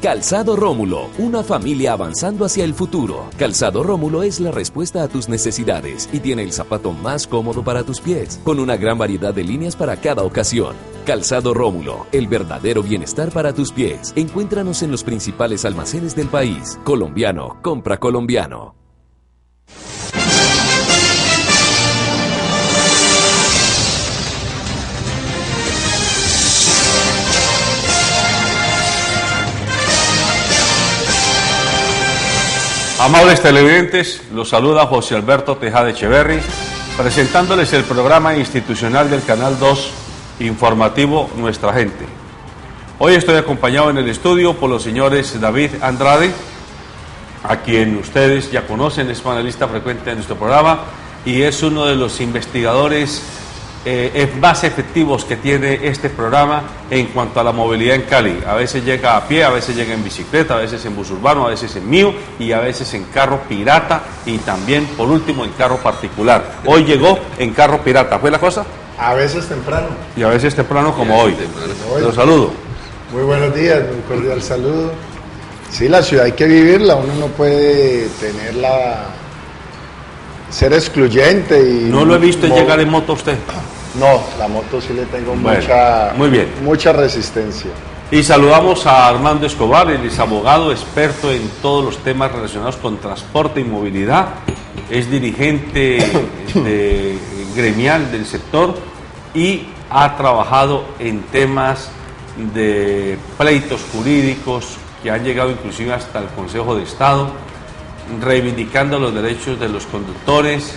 Calzado Rómulo, una familia avanzando hacia el futuro. Calzado Rómulo es la respuesta a tus necesidades y tiene el zapato más cómodo para tus pies, con una gran variedad de líneas para cada ocasión. Calzado Rómulo, el verdadero bienestar para tus pies. Encuéntranos en los principales almacenes del país. Colombiano, compra colombiano. Amables televidentes, los saluda José Alberto Tejada Echeverri, presentándoles el programa institucional del Canal 2 informativo Nuestra Gente. Hoy estoy acompañado en el estudio por los señores David Andrade, a quien ustedes ya conocen, es panelista frecuente de nuestro programa y es uno de los investigadores más efectivos que tiene este programa en cuanto a la movilidad en Cali. A veces llega a pie, a veces llega en bicicleta, a veces en bus urbano, a veces en mío y a veces en carro pirata y también, por último, en carro particular. Hoy llegó en carro pirata, ¿fue la cosa? A veces temprano. Y a veces temprano como hoy. Los saludo. Muy buenos días, un cordial saludo. Sí, la ciudad hay que vivirla, uno no puede ser excluyente y... ¿No lo he visto llegar en moto a usted? No, la moto sí le tengo mucha resistencia. Y saludamos a Armando Escobar, él es abogado, experto en todos los temas relacionados con transporte y movilidad, es dirigente gremial del sector y ha trabajado en temas de pleitos jurídicos que han llegado inclusive hasta el Consejo de Estado, reivindicando los derechos de los conductores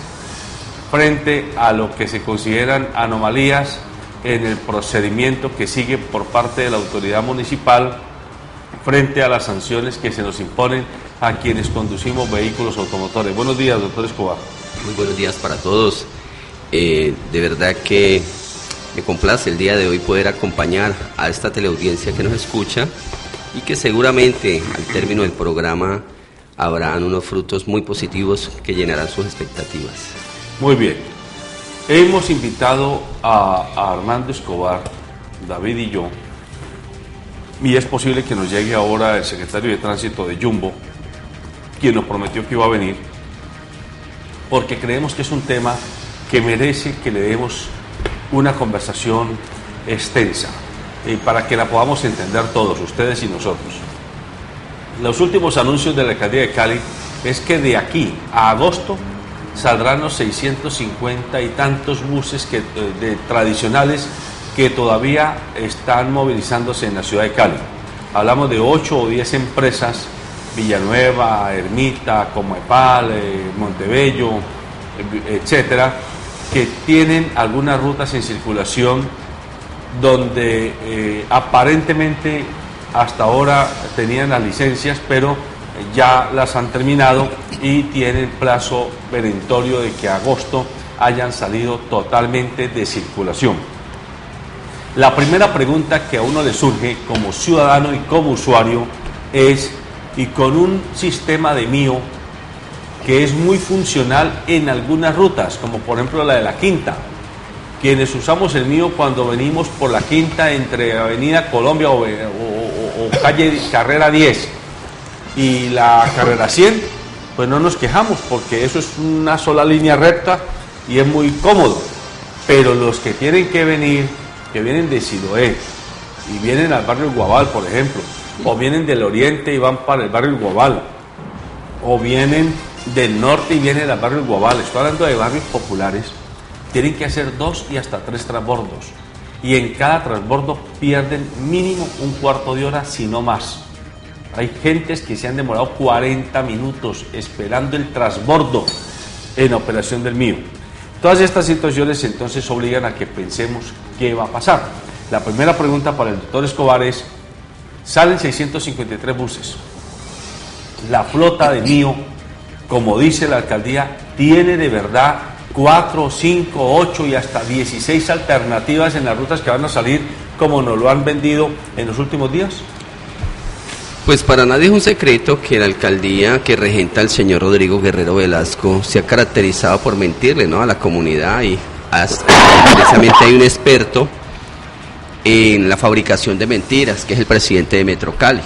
frente a lo que se consideran anomalías en el procedimiento que sigue por parte de la autoridad municipal frente a las sanciones que se nos imponen a quienes conducimos vehículos automotores. Buenos días, doctor Escobar. Muy buenos días para todos. De verdad que me complace el día de hoy poder acompañar a esta teleaudiencia que nos escucha y que seguramente al término del programa habrán unos frutos muy positivos que llenarán sus expectativas. Muy bien. Hemos invitado a Armando Escobar, David y yo, y es posible que nos llegue ahora el secretario de Tránsito de Jumbo, quien nos prometió que iba a venir, porque creemos que es un tema que merece que le demos una conversación extensa, para que la podamos entender todos, ustedes y nosotros. Los últimos anuncios de la alcaldía de Cali es que de aquí a agosto saldrán los 650 y tantos buses tradicionales que todavía están movilizándose en la ciudad de Cali. Hablamos de 8 o 10 empresas, Villanueva, Ermita, Comaepal, Montebello, etcétera, que tienen algunas rutas en circulación donde aparentemente hasta ahora tenían las licencias, pero ya las han terminado y tienen plazo perentorio de que a agosto hayan salido totalmente de circulación. La primera pregunta que a uno le surge como ciudadano y como usuario es, y con un sistema de mío que es muy funcional en algunas rutas, como por ejemplo la de la Quinta, quienes usamos el mío cuando venimos por la Quinta entre Avenida Colombia o calle Carrera 10 y la Carrera 100, pues no nos quejamos porque eso es una sola línea recta y es muy cómodo. Pero los que tienen que venir, que vienen de Siloé y vienen al barrio Guabal, por ejemplo, o vienen del oriente y van para el barrio Guabal, o vienen del norte y vienen al barrio Guabal, estoy hablando de barrios populares, tienen que hacer 2 y hasta 3 transbordos. Y en cada transbordo pierden mínimo un cuarto de hora, si no más. Hay gentes que se han demorado 40 minutos esperando el transbordo en la operación del mío. Todas estas situaciones entonces obligan a que pensemos qué va a pasar. La primera pregunta para el doctor Escobar es, salen 653 buses. La flota de mío, como dice la alcaldía, tiene de verdad 4, 5, 8 y hasta 16 alternativas en las rutas que van a salir, como nos lo han vendido en los últimos días. Pues para nadie es un secreto que la alcaldía que regenta el señor Rodrigo Guerrero Velasco se ha caracterizado por mentirle, ¿no?, a la comunidad, y precisamente hay un experto en la fabricación de mentiras, que es el presidente de Metro Cali.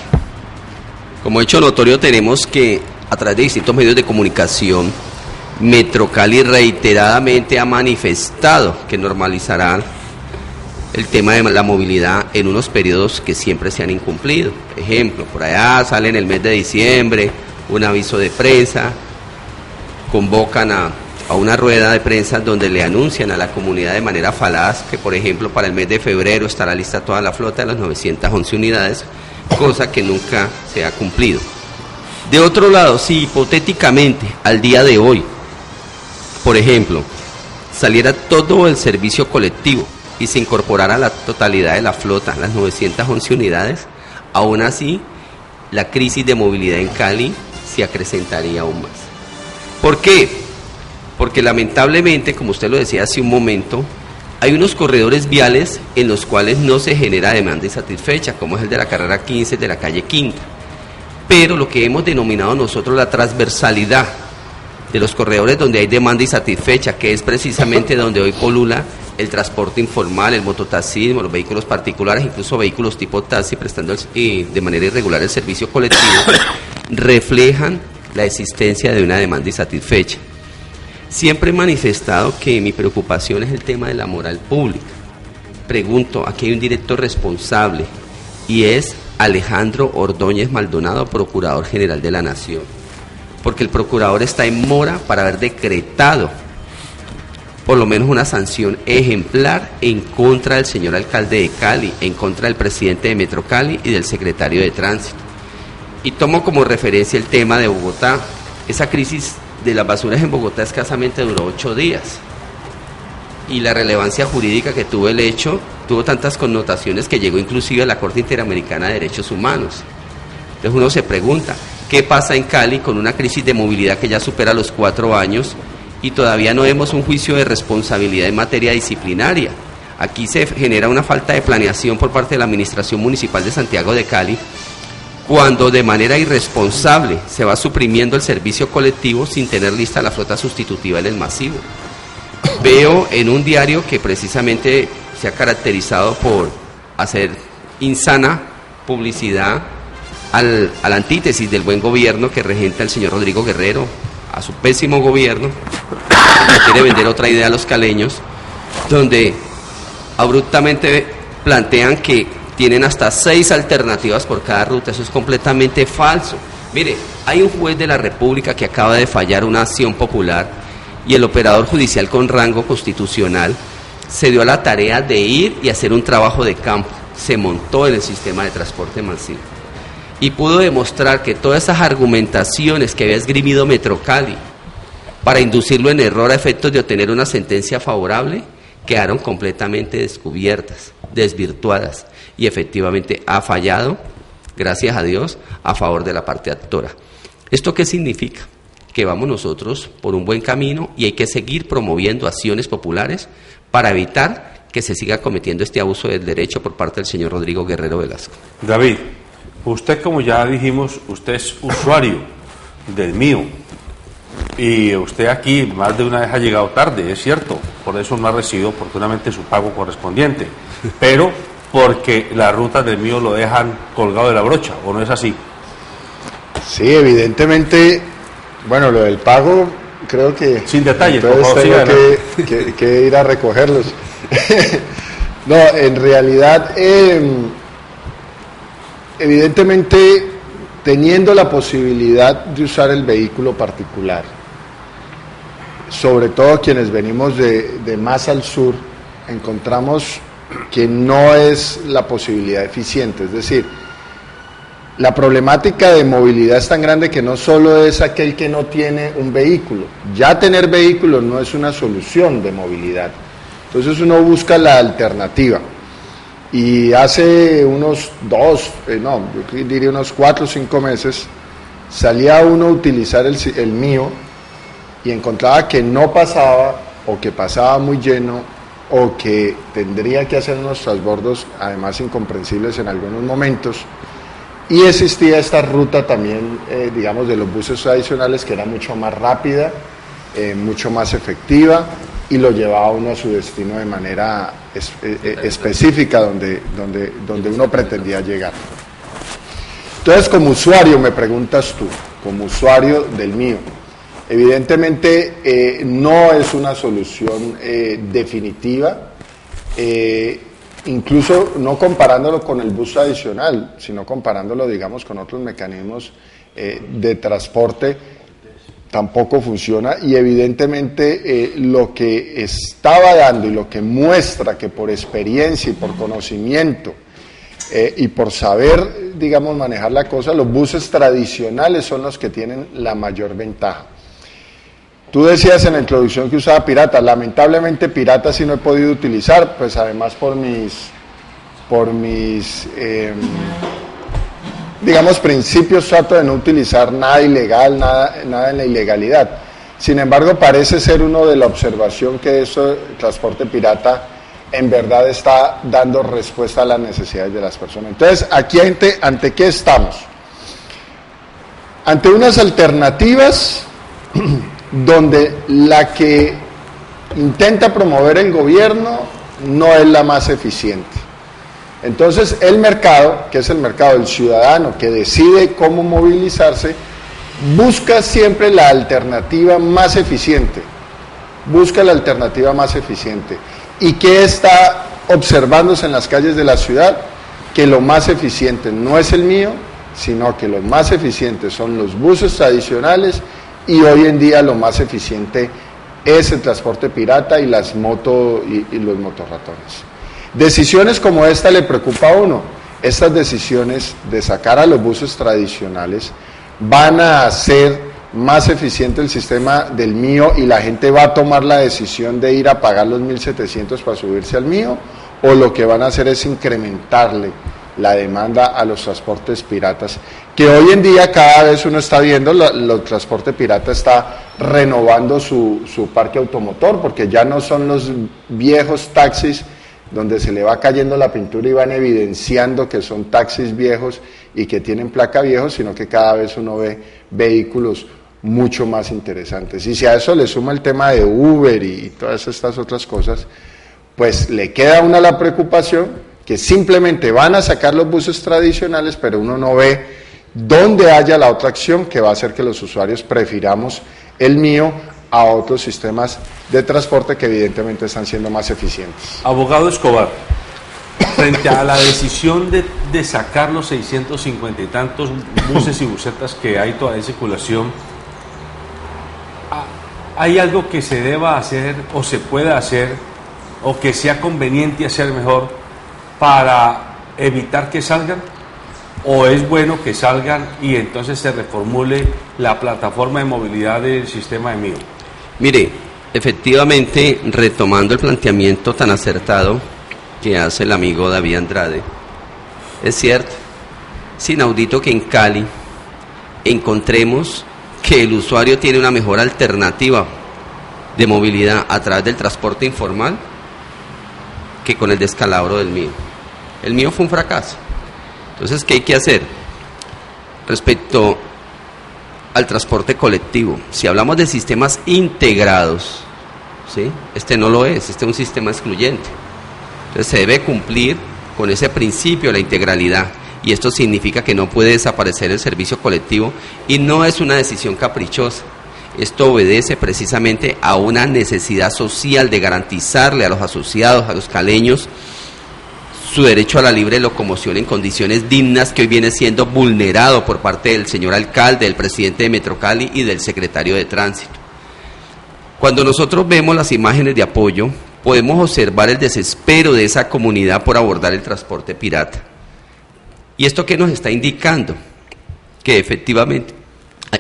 Como hecho notorio tenemos que a través de distintos medios de comunicación, Metrocali reiteradamente ha manifestado que normalizará el tema de la movilidad en unos periodos que siempre se han incumplido. Ejemplo, por allá sale en el mes de diciembre un aviso de prensa, convocan a una rueda de prensa donde le anuncian a la comunidad de manera falaz que, por ejemplo, para el mes de febrero estará lista toda la flota de las 911 unidades, cosa que nunca se ha cumplido. De otro lado, si hipotéticamente al día de hoy, por ejemplo, saliera todo el servicio colectivo y se incorporara la totalidad de la flota, las 911 unidades, aún así la crisis de movilidad en Cali se acrecentaría aún más. ¿Por qué? Porque lamentablemente, como usted lo decía hace un momento, hay unos corredores viales en los cuales no se genera demanda insatisfecha, como es el de la carrera 15, de la calle Quinta. Pero lo que hemos denominado nosotros la transversalidad de los corredores donde hay demanda insatisfecha, que es precisamente donde hoy polula el transporte informal, el mototaxismo, los vehículos particulares, incluso vehículos tipo taxi prestando de manera irregular el servicio colectivo, reflejan la existencia de una demanda insatisfecha. Siempre he manifestado que mi preocupación es el tema de la moral pública. Pregunto, aquí hay un director responsable y es Alejandro Ordóñez Maldonado, Procurador General de la Nación, porque el procurador está en mora para haber decretado por lo menos una sanción ejemplar en contra del señor alcalde de Cali, en contra del presidente de Metrocali y del secretario de Tránsito. Y tomo como referencia el tema de Bogotá. Esa crisis de las basuras en Bogotá escasamente duró 8 días. Y la relevancia jurídica que tuvo el hecho tuvo tantas connotaciones que llegó inclusive a la Corte Interamericana de Derechos Humanos. Entonces uno se pregunta, ¿qué pasa en Cali con una crisis de movilidad que ya supera los 4 años y todavía no vemos un juicio de responsabilidad en materia disciplinaria? Aquí se genera una falta de planeación por parte de la Administración Municipal de Santiago de Cali, cuando de manera irresponsable se va suprimiendo el servicio colectivo sin tener lista la flota sustitutiva en el masivo. Veo en un diario que precisamente se ha caracterizado por hacer insana publicidad a la antítesis del buen gobierno que regenta el señor Rodrigo Guerrero, a su pésimo gobierno, que quiere vender otra idea a los caleños, donde abruptamente plantean que tienen hasta 6 alternativas por cada ruta. Eso es completamente falso. Mire, hay un juez de la República que acaba de fallar una acción popular y el operador judicial con rango constitucional se dio a la tarea de ir y hacer un trabajo de campo, se montó en el sistema de transporte masivo y pudo demostrar que todas esas argumentaciones que había esgrimido Metrocali para inducirlo en error a efectos de obtener una sentencia favorable quedaron completamente descubiertas, desvirtuadas, y efectivamente ha fallado, gracias a Dios, a favor de la parte actora. ¿Esto qué significa? Que vamos nosotros por un buen camino y hay que seguir promoviendo acciones populares para evitar que se siga cometiendo este abuso del derecho por parte del señor Rodrigo Guerrero Velasco. David, usted, como ya dijimos, usted es usuario del mío y usted aquí más de una vez ha llegado tarde, es cierto, por eso no ha recibido oportunamente su pago correspondiente, pero porque las rutas del mío lo dejan colgado de la brocha, ¿o no es así? Sí, evidentemente, bueno, lo del pago creo que... Sin detalles, entonces por favor, tengo que ir a recogerlos. No, en realidad, evidentemente, teniendo la posibilidad de usar el vehículo particular, sobre todo quienes venimos de más al sur, encontramos que no es la posibilidad eficiente. Es decir, la problemática de movilidad es tan grande que no solo es aquel que no tiene un vehículo. Ya tener vehículo no es una solución de movilidad. Entonces uno busca la alternativa. Y hace unos yo diría unos 4 o 5 meses, salía uno a utilizar el mío y encontraba que no pasaba, o que pasaba muy lleno, o que tendría que hacer unos transbordos además incomprensibles en algunos momentos. Y existía esta ruta también, digamos, de los buses tradicionales, que era mucho más rápida, mucho más efectiva, y lo llevaba uno a su destino de manera específica donde uno pretendía llegar. Entonces, como usuario, me preguntas tú, como usuario del mío, evidentemente no es una solución definitiva, incluso no comparándolo con el bus tradicional, sino comparándolo, digamos, con otros mecanismos de transporte, tampoco funciona, y evidentemente lo que estaba dando y lo que muestra que por experiencia y por conocimiento y por saber, digamos, manejar la cosa, los buses tradicionales son los que tienen la mayor ventaja. Tú decías en la introducción que usaba pirata. Lamentablemente pirata sí no he podido utilizar, pues además por mis digamos, principios trato de no utilizar nada ilegal, nada en la ilegalidad. Sin embargo, parece ser uno de la observación que eso, transporte pirata, en verdad está dando respuesta a las necesidades de las personas. Entonces, aquí ¿ante qué estamos? Ante unas alternativas donde la que intenta promover el gobierno no es la más eficiente. Entonces el mercado, que es el mercado del ciudadano que decide cómo movilizarse, busca siempre la alternativa más eficiente. Busca la alternativa más eficiente. ¿Y qué está observándose en las calles de la ciudad? Que lo más eficiente no es el mío, sino que lo más eficiente son los buses tradicionales, y hoy en día lo más eficiente es el transporte pirata y las motos y los motorratones. Decisiones como esta le preocupa a uno. Estas decisiones de sacar a los buses tradicionales van a hacer más eficiente el sistema del mío, y la gente va a tomar la decisión de ir a pagar los 1.700 para subirse al mío, o lo que van a hacer es incrementarle la demanda a los transportes piratas, que hoy en día cada vez uno está viendo, el transporte pirata está renovando su parque automotor, porque ya no son los viejos taxis donde se le va cayendo la pintura y van evidenciando que son taxis viejos y que tienen placa viejo, sino que cada vez uno ve vehículos mucho más interesantes. Y si a eso le suma el tema de Uber y todas estas otras cosas, pues le queda a uno la preocupación que simplemente van a sacar los buses tradicionales, pero uno no ve dónde haya la otra acción que va a hacer que los usuarios prefiramos el mío a otros sistemas de transporte que evidentemente están siendo más eficientes. Abogado Escobar, frente a la decisión de sacar los 650 y tantos buses y busetas que hay todavía en circulación, ¿hay algo que se deba hacer o se pueda hacer o que sea conveniente hacer mejor para evitar que salgan? ¿O es bueno que salgan y entonces se reformule la plataforma de movilidad del sistema de mío? Mire, efectivamente, retomando el planteamiento tan acertado que hace el amigo David Andrade, es cierto, es inaudito que en Cali encontremos que el usuario tiene una mejor alternativa de movilidad a través del transporte informal que con el descalabro del mío. El mío fue un fracaso. Entonces, ¿qué hay que hacer? Respecto al transporte colectivo, si hablamos de sistemas integrados, ¿sí? Este no lo es, este es un sistema excluyente. Entonces se debe cumplir con ese principio de la integralidad, y esto significa que no puede desaparecer el servicio colectivo, y no es una decisión caprichosa. Esto obedece precisamente a una necesidad social de garantizarle a los asociados, a los caleños, su derecho a la libre locomoción en condiciones dignas, que hoy viene siendo vulnerado por parte del señor alcalde, del presidente de Metrocali y del secretario de Tránsito. Cuando nosotros vemos las imágenes de apoyo, podemos observar el desespero de esa comunidad por abordar el transporte pirata. ¿Y esto qué nos está indicando? Que efectivamente,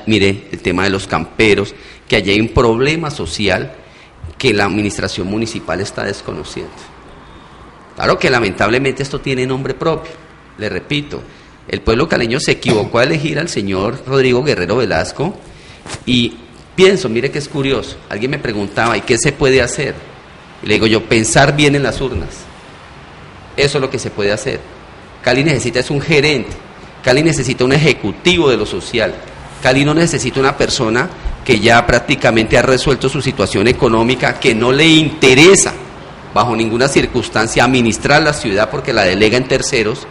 mire, el tema de los camperos, que allí hay un problema social que la administración municipal está desconociendo. Claro que lamentablemente esto tiene nombre propio, le repito, el pueblo caleño se equivocó a elegir al señor Rodrigo Guerrero Velasco, y pienso, mire que es curioso, alguien me preguntaba, ¿y qué se puede hacer? Y le digo yo, pensar bien en las urnas, eso es lo que se puede hacer. Cali necesita es un gerente, Cali necesita un ejecutivo de lo social, Cali no necesita una persona que ya prácticamente ha resuelto su situación económica, que no le interesa bajo ninguna circunstancia administrar la ciudad porque la delega en terceros,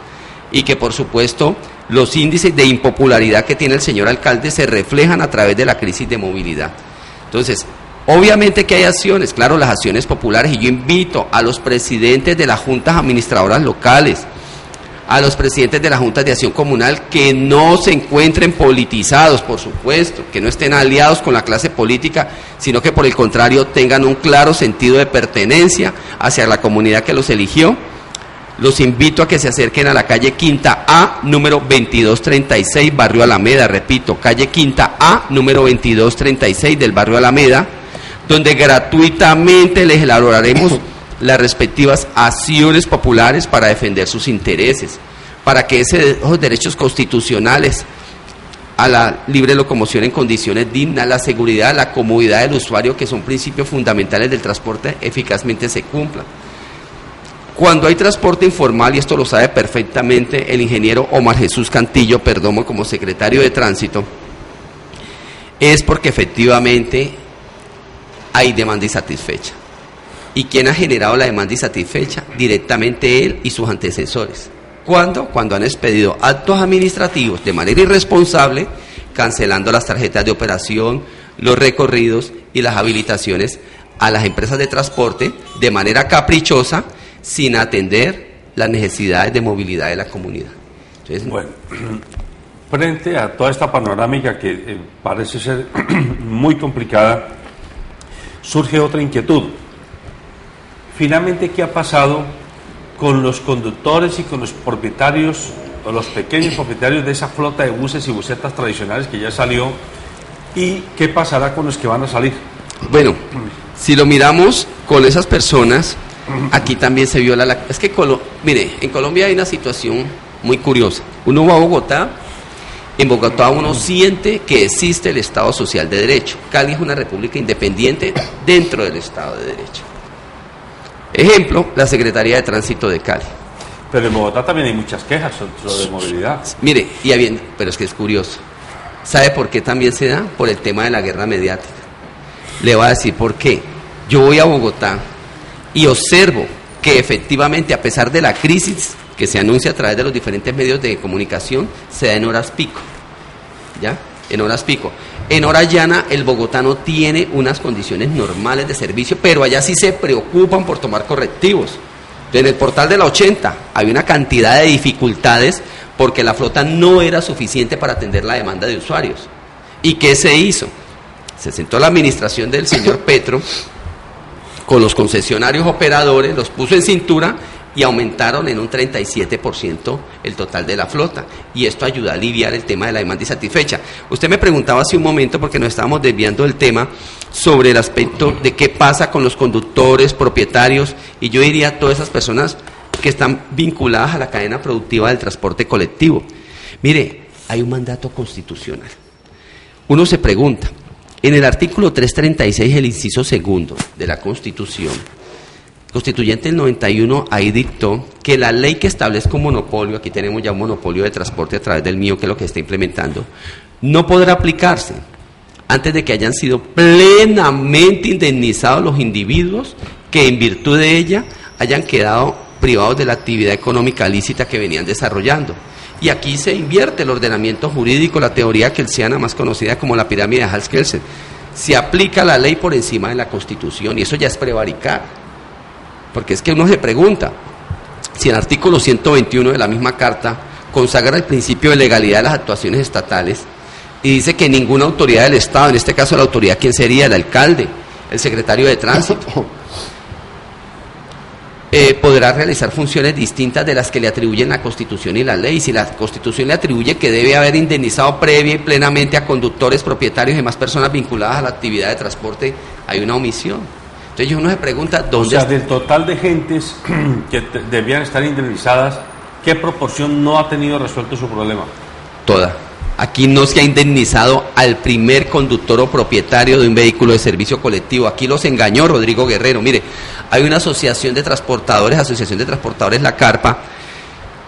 y que por supuesto los índices de impopularidad que tiene el señor alcalde se reflejan a través de la crisis de movilidad. Entonces, obviamente que hay acciones, claro, las acciones populares, y yo invito a los presidentes de las juntas administradoras locales, a los presidentes de las juntas de acción comunal, que no se encuentren politizados, por supuesto, que no estén aliados con la clase política, sino que por el contrario tengan un claro sentido de pertenencia hacia la comunidad que los eligió. Los invito a que se acerquen a la calle Quinta A, número 2236, barrio Alameda, repito, calle Quinta A, número 2236 del barrio Alameda, donde gratuitamente les elaboraremos las respectivas acciones populares para defender sus intereses, para que esos derechos constitucionales a la libre locomoción en condiciones dignas, la seguridad, la comodidad del usuario, que son principios fundamentales del transporte, eficazmente se cumplan. Cuando hay transporte informal, y esto lo sabe perfectamente el ingeniero Omar Jesús Cantillo Perdomo como secretario de Tránsito, es porque efectivamente hay demanda insatisfecha. ¿Y quién ha generado la demanda insatisfecha? Directamente él y sus antecesores. ¿Cuándo? Cuando han expedido actos administrativos de manera irresponsable, cancelando las tarjetas de operación, los recorridos y las habilitaciones a las empresas de transporte de manera caprichosa, sin atender las necesidades de movilidad de la comunidad. Entonces, bueno, frente a toda esta panorámica que parece ser muy complicada, surge otra inquietud. Finalmente, ¿qué ha pasado con los conductores y con los propietarios, o los pequeños propietarios de esa flota de buses y busetas tradicionales que ya salió? ¿Y qué pasará con los que van a salir? Bueno, si lo miramos con esas personas, aquí también se viola la... Es que, mire, en Colombia hay una situación muy curiosa. Uno va a Bogotá, en Bogotá uno siente que existe el Estado Social de Derecho. Cali es una república independiente dentro del Estado de Derecho. Ejemplo, la Secretaría de Tránsito de Cali. Pero en Bogotá también hay muchas quejas sobre movilidad. Mire, pero es que es curioso. ¿Sabe por qué también se da? Por el tema de la guerra mediática. Le voy a decir por qué. Yo voy a Bogotá y observo que efectivamente, a pesar de la crisis que se anuncia a través de los diferentes medios de comunicación, se da en horas pico. ¿Ya? En horas pico. En hora llana el bogotano tiene unas condiciones normales de servicio, pero allá sí se preocupan por tomar correctivos. En el portal de la 80 hay una cantidad de dificultades porque la flota no era suficiente para atender la demanda de usuarios. ¿Y qué se hizo? Se sentó la administración del señor Petro con los concesionarios operadores, los puso en cintura y aumentaron en un 37% el total de la flota. Y esto ayuda a aliviar el tema de la demanda insatisfecha. Usted me preguntaba hace un momento, porque nos estábamos desviando del tema, sobre el aspecto de qué pasa con los conductores, propietarios, y yo diría todas esas personas que están vinculadas a la cadena productiva del transporte colectivo. Mire, hay un mandato constitucional. Uno se pregunta, en el artículo 336, el inciso segundo de la Constitución, Constituyente del 91, ahí dictó que la ley que establezca un monopolio, aquí tenemos ya un monopolio de transporte a través del mío, que es lo que está implementando, no podrá aplicarse antes de que hayan sido plenamente indemnizados los individuos que en virtud de ella hayan quedado privados de la actividad económica lícita que venían desarrollando. Y aquí se invierte el ordenamiento jurídico, la teoría kelsiana más conocida como la pirámide de Hals-Kelsen. Se aplica la ley por encima de la Constitución, y eso ya es prevaricar. Porque es que uno se pregunta, si el artículo 121 de la misma carta consagra el principio de legalidad de las actuaciones estatales y dice que ninguna autoridad del Estado, en este caso la autoridad, ¿quién sería? El alcalde, el secretario de Tránsito, podrá realizar funciones distintas de las que le atribuyen la Constitución y la ley. Si la Constitución le atribuye que debe haber indemnizado previa y plenamente a conductores, propietarios y demás personas vinculadas a la actividad de transporte, hay una omisión. Entonces uno se pregunta dónde... O sea, del total de gentes que debían estar indemnizadas, ¿qué proporción no ha tenido resuelto su problema? Toda. Aquí no se ha indemnizado al primer conductor o propietario de un vehículo de servicio colectivo. Aquí los engañó Rodrigo Guerrero. Mire, hay una asociación de transportadores, La Carpa.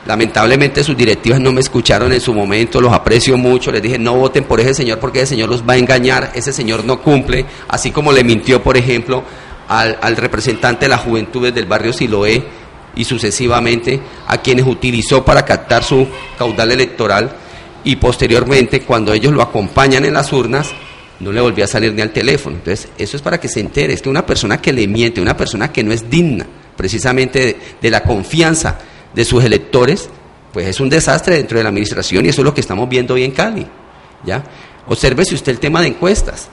Lamentablemente sus directivas no me escucharon en su momento, los aprecio mucho, les dije no voten por ese señor porque ese señor los va a engañar, ese señor no cumple, así como le mintió, por ejemplo, al representante de la juventud del barrio Siloé, y sucesivamente a quienes utilizó para captar su caudal electoral, y posteriormente, cuando ellos lo acompañan en las urnas, no le volvió a salir ni al teléfono. Entonces, eso es para que se entere, es que una persona que le miente, una persona que no es digna precisamente de la confianza de sus electores, pues es un desastre dentro de la administración, y eso es lo que estamos viendo hoy en Cali, ¿ya? Obsérvese usted el tema de encuestas.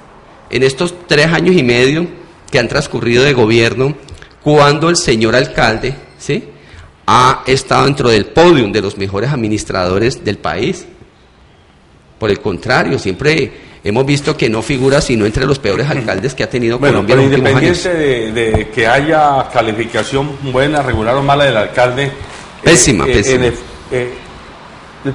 En estos 3 años y medio que han transcurrido de gobierno, cuando el señor alcalde, ¿sí?, ha estado dentro del podium de los mejores administradores del país. Por el contrario, siempre hemos visto que no figura sino entre los peores alcaldes que ha tenido Colombia en los últimos años. Independiente de que haya calificación buena, regular o mala del alcalde, pésima. El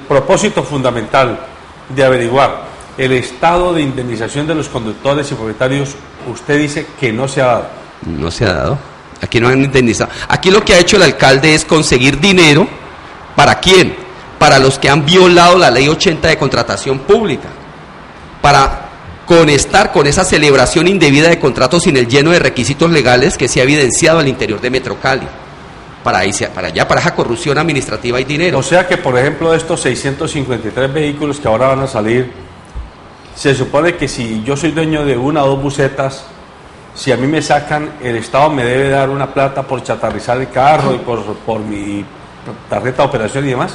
propósito fundamental de averiguar el estado de indemnización de los conductores y propietarios, usted dice que no se ha dado. No se ha dado. Aquí no han indemnizado. Aquí lo que ha hecho el alcalde es conseguir dinero. ¿Para quién? Para los que han violado la ley 80 de contratación pública, para conectar con esa celebración indebida de contratos sin el lleno de requisitos legales que se ha evidenciado al interior de Metro Cali. Para esa corrupción administrativa y dinero. O sea que, por ejemplo, de estos 653 vehículos que ahora van a salir, se supone que si yo soy dueño de 1 o 2 busetas, si a mí me sacan, el Estado me debe dar una plata por chatarrizar el carro y por mi tarjeta de operación y demás.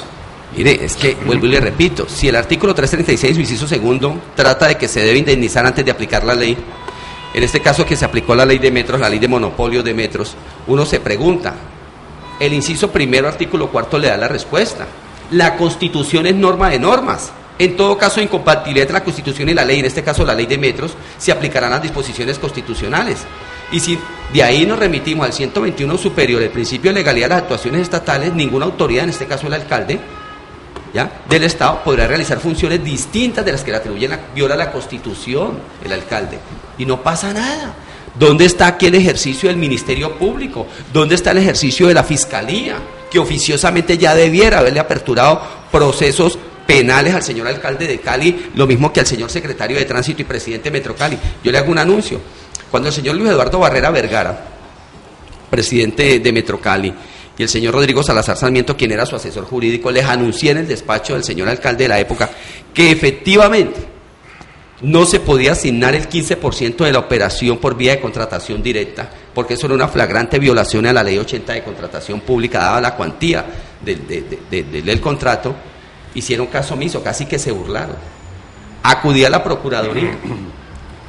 Mire, es que, vuelvo y le repito, si el artículo 336, inciso segundo, trata de que se debe indemnizar antes de aplicar la ley, en este caso que se aplicó la ley de metros, la ley de monopolio de metros, uno se pregunta, el inciso primero, artículo 4, le da la respuesta. La Constitución es norma de normas. En todo caso, incompatibilidad entre la Constitución y la ley, en este caso la ley de metros, se aplicarán las disposiciones constitucionales. Y si de ahí nos remitimos al 121 superior, el principio de legalidad de las actuaciones estatales, ninguna autoridad, en este caso el alcalde, ¿ya?, del Estado, podrá realizar funciones distintas de las que le atribuyen, viola la Constitución el alcalde, y no pasa nada. ¿Dónde está aquí el ejercicio del Ministerio Público? ¿Dónde está el ejercicio de la Fiscalía, que oficiosamente ya debiera haberle aperturado procesos penales al señor alcalde de Cali, lo mismo que al señor secretario de Tránsito y presidente de Metro Cali? Yo le hago un anuncio. Cuando el señor Luis Eduardo Barrera Vergara, presidente de Metro Cali, y el señor Rodrigo Salazar Sarmiento, quien era su asesor jurídico, les anuncié en el despacho del señor alcalde de la época que efectivamente no se podía asignar el 15% de la operación por vía de contratación directa, porque eso era una flagrante violación a la ley 80 de contratación pública, dada la cuantía del contrato. Hicieron caso omiso, casi que se burlaron. Acudí a la Procuraduría,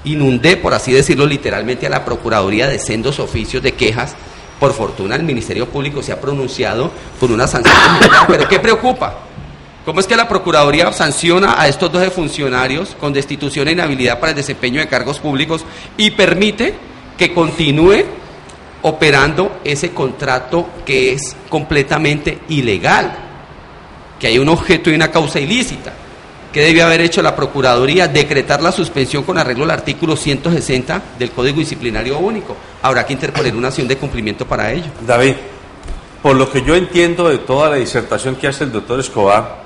inundé, por así decirlo literalmente, a la Procuraduría de sendos oficios de quejas. Por fortuna el Ministerio Público se ha pronunciado por una sanción, pero ¿qué preocupa? ¿Cómo es que la Procuraduría sanciona a estos 12 funcionarios con destitución e inhabilidad para el desempeño de cargos públicos y permite que continúe operando ese contrato que es completamente ilegal, que hay un objeto y una causa ilícita? ¿Qué debió haber hecho la Procuraduría? Decretar la suspensión con arreglo al artículo 160 del Código Disciplinario Único. Habrá que interponer una acción de cumplimiento para ello. David, por lo que yo entiendo de toda la disertación que hace el doctor Escobar,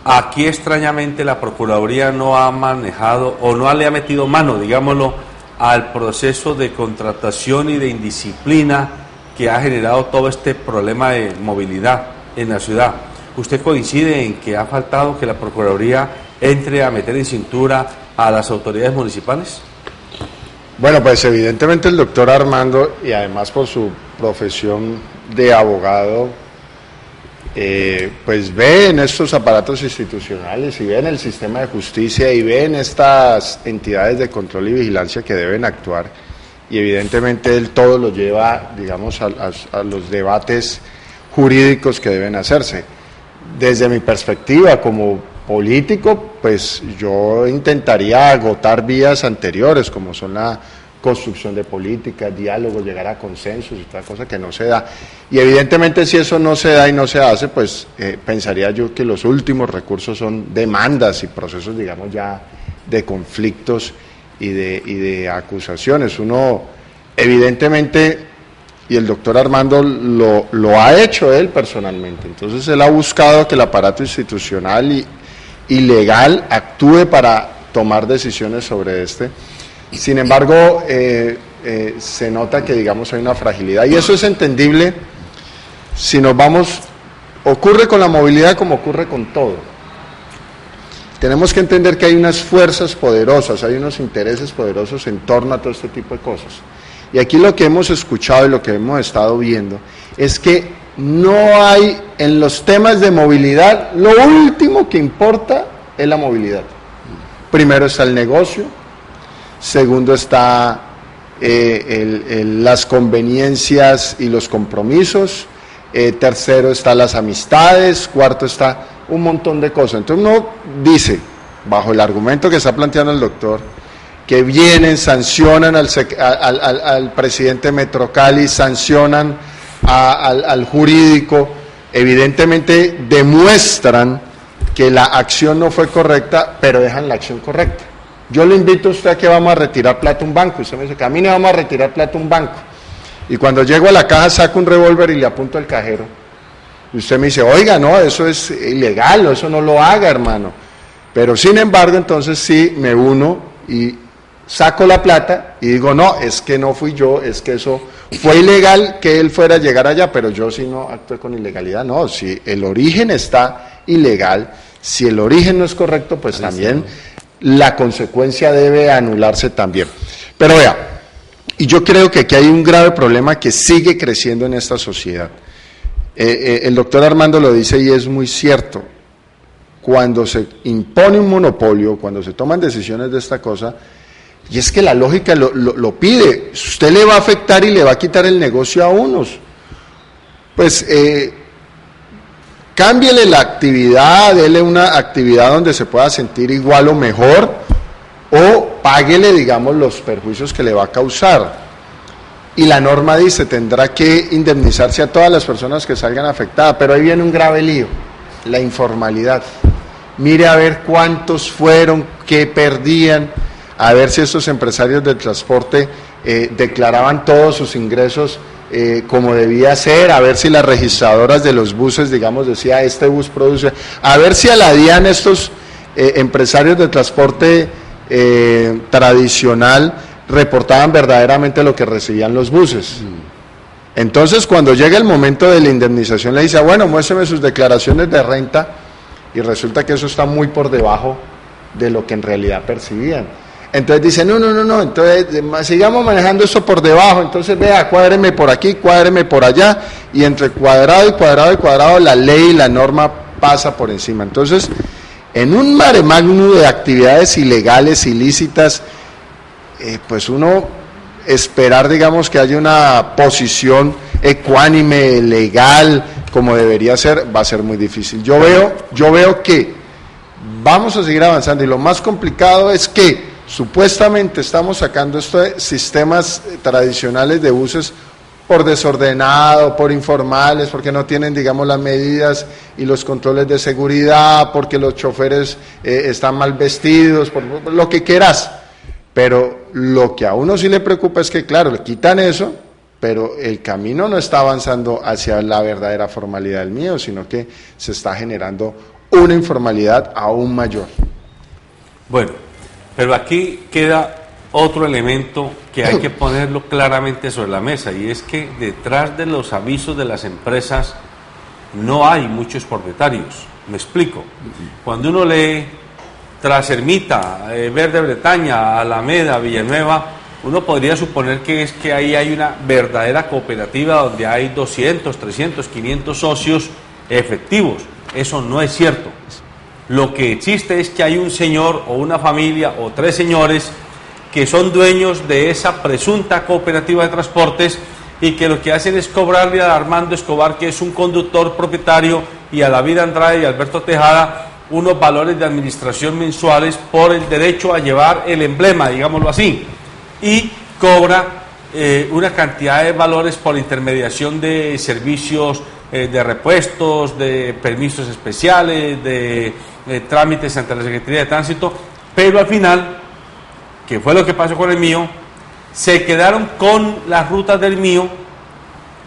aquí extrañamente la Procuraduría no ha manejado o no le ha metido mano, digámoslo, al proceso de contratación y de indisciplina que ha generado todo este problema de movilidad en la ciudad. ¿Usted coincide en que ha faltado que la Procuraduría entre a meter en cintura a las autoridades municipales? Bueno, pues evidentemente el doctor Armando, y además por su profesión de abogado, pues ve en estos aparatos institucionales y ve en el sistema de justicia y ve en estas entidades de control y vigilancia que deben actuar, y evidentemente él todo lo lleva, digamos, a los debates jurídicos que deben hacerse. Desde mi perspectiva como político, pues yo intentaría agotar vías anteriores, como son la construcción de políticas, diálogo, llegar a consensos y otra cosa que no se da. Y evidentemente si eso no se da y no se hace, pues pensaría yo que los últimos recursos son demandas y procesos, digamos, ya de conflictos y de acusaciones. Uno, evidentemente, y el doctor Armando lo ha hecho él personalmente, entonces él ha buscado que el aparato institucional y legal actúe para tomar decisiones sobre este. Sin embargo, se nota que, digamos, hay una fragilidad, y eso es entendible si nos vamos, ocurre con la movilidad como ocurre con todo. Tenemos que entender que hay unas fuerzas poderosas, hay unos intereses poderosos en torno a todo este tipo de cosas. Y aquí lo que hemos escuchado y lo que hemos estado viendo es que no hay, en los temas de movilidad, lo último que importa es la movilidad. Primero está el negocio, segundo está las conveniencias y los compromisos, tercero está las amistades, cuarto está un montón de cosas. Entonces uno dice, bajo el argumento que está planteando el doctor, que vienen, sancionan al presidente Metrocali, sancionan al jurídico, evidentemente demuestran que la acción no fue correcta, pero dejan la acción correcta. Yo le invito a usted a que vamos a retirar plata a un banco, y usted me dice, camine, vamos a retirar plata a un banco, y cuando llego a la caja saco un revólver y le apunto al cajero, y usted me dice, oiga, no, eso es ilegal, eso no lo haga, hermano. Pero sin embargo, entonces sí me uno y saco la plata y digo, no, es que no fui yo, es que eso fue ilegal que él fuera a llegar allá, pero yo sí no actué con ilegalidad. No, si el origen está ilegal, si el origen no es correcto, pues también la consecuencia debe anularse también. Pero vea, y yo creo que aquí hay un grave problema que sigue creciendo en esta sociedad. El doctor Armando lo dice y es muy cierto. Cuando se impone un monopolio, cuando se toman decisiones de esta cosa, y es que la lógica lo pide, usted le va a afectar y le va a quitar el negocio a unos, pues cámbiele la actividad, dele una actividad donde se pueda sentir igual o mejor, o páguele, digamos, los perjuicios que le va a causar. Y la norma dice, tendrá que indemnizarse a todas las personas que salgan afectadas, pero ahí viene un grave lío, la informalidad. Mire a ver cuántos fueron, qué perdían, a ver si estos empresarios del transporte declaraban todos sus ingresos como debía ser, a ver si las registradoras de los buses, digamos, decía, este bus produce, a ver si a la DIAN estos empresarios de transporte tradicional reportaban verdaderamente lo que recibían los buses. Entonces, cuando llega el momento de la indemnización, le dice, bueno, muéstrame sus declaraciones de renta, y resulta que eso está muy por debajo de lo que en realidad percibían. Entonces dice, no, entonces sigamos manejando eso por debajo, entonces vea, cuádreme por aquí, cuádreme por allá, y entre cuadrado y cuadrado y cuadrado, la ley y la norma pasa por encima. Entonces, en un mare magnum de actividades ilegales, ilícitas, pues uno esperar, digamos, que haya una posición ecuánime, legal, como debería ser, va a ser muy difícil. Yo veo que vamos a seguir avanzando, y lo más complicado es que supuestamente estamos sacando estos sistemas tradicionales de buses por desordenado, por informales, porque no tienen, digamos, las medidas y los controles de seguridad, porque los choferes están mal vestidos, por lo que quieras. Pero lo que a uno sí le preocupa es que, claro, le quitan eso, pero el camino no está avanzando hacia la verdadera formalidad del mío, sino que se está generando una informalidad aún mayor. Bueno, pero aquí queda otro elemento que hay que ponerlo claramente sobre la mesa, y es que detrás de los avisos de las empresas no hay muchos propietarios. Me explico. Cuando uno lee Trasermita, Verde Bretaña, Alameda, Villanueva, uno podría suponer que es que ahí hay una verdadera cooperativa donde hay 200, 300, 500 socios efectivos. Eso no es cierto. Lo que existe es que hay un señor o una familia o 3 señores que son dueños de esa presunta cooperativa de transportes, y que lo que hacen es cobrarle a Armando Escobar, que es un conductor propietario, y a David Andrade y Alberto Tejada unos valores de administración mensuales por el derecho a llevar el emblema, digámoslo así, y cobra una cantidad de valores por intermediación de servicios de repuestos, de permisos especiales, de trámites ante la Secretaría de Tránsito, pero al final, que fue lo que pasó con el mío, se quedaron con las rutas del mío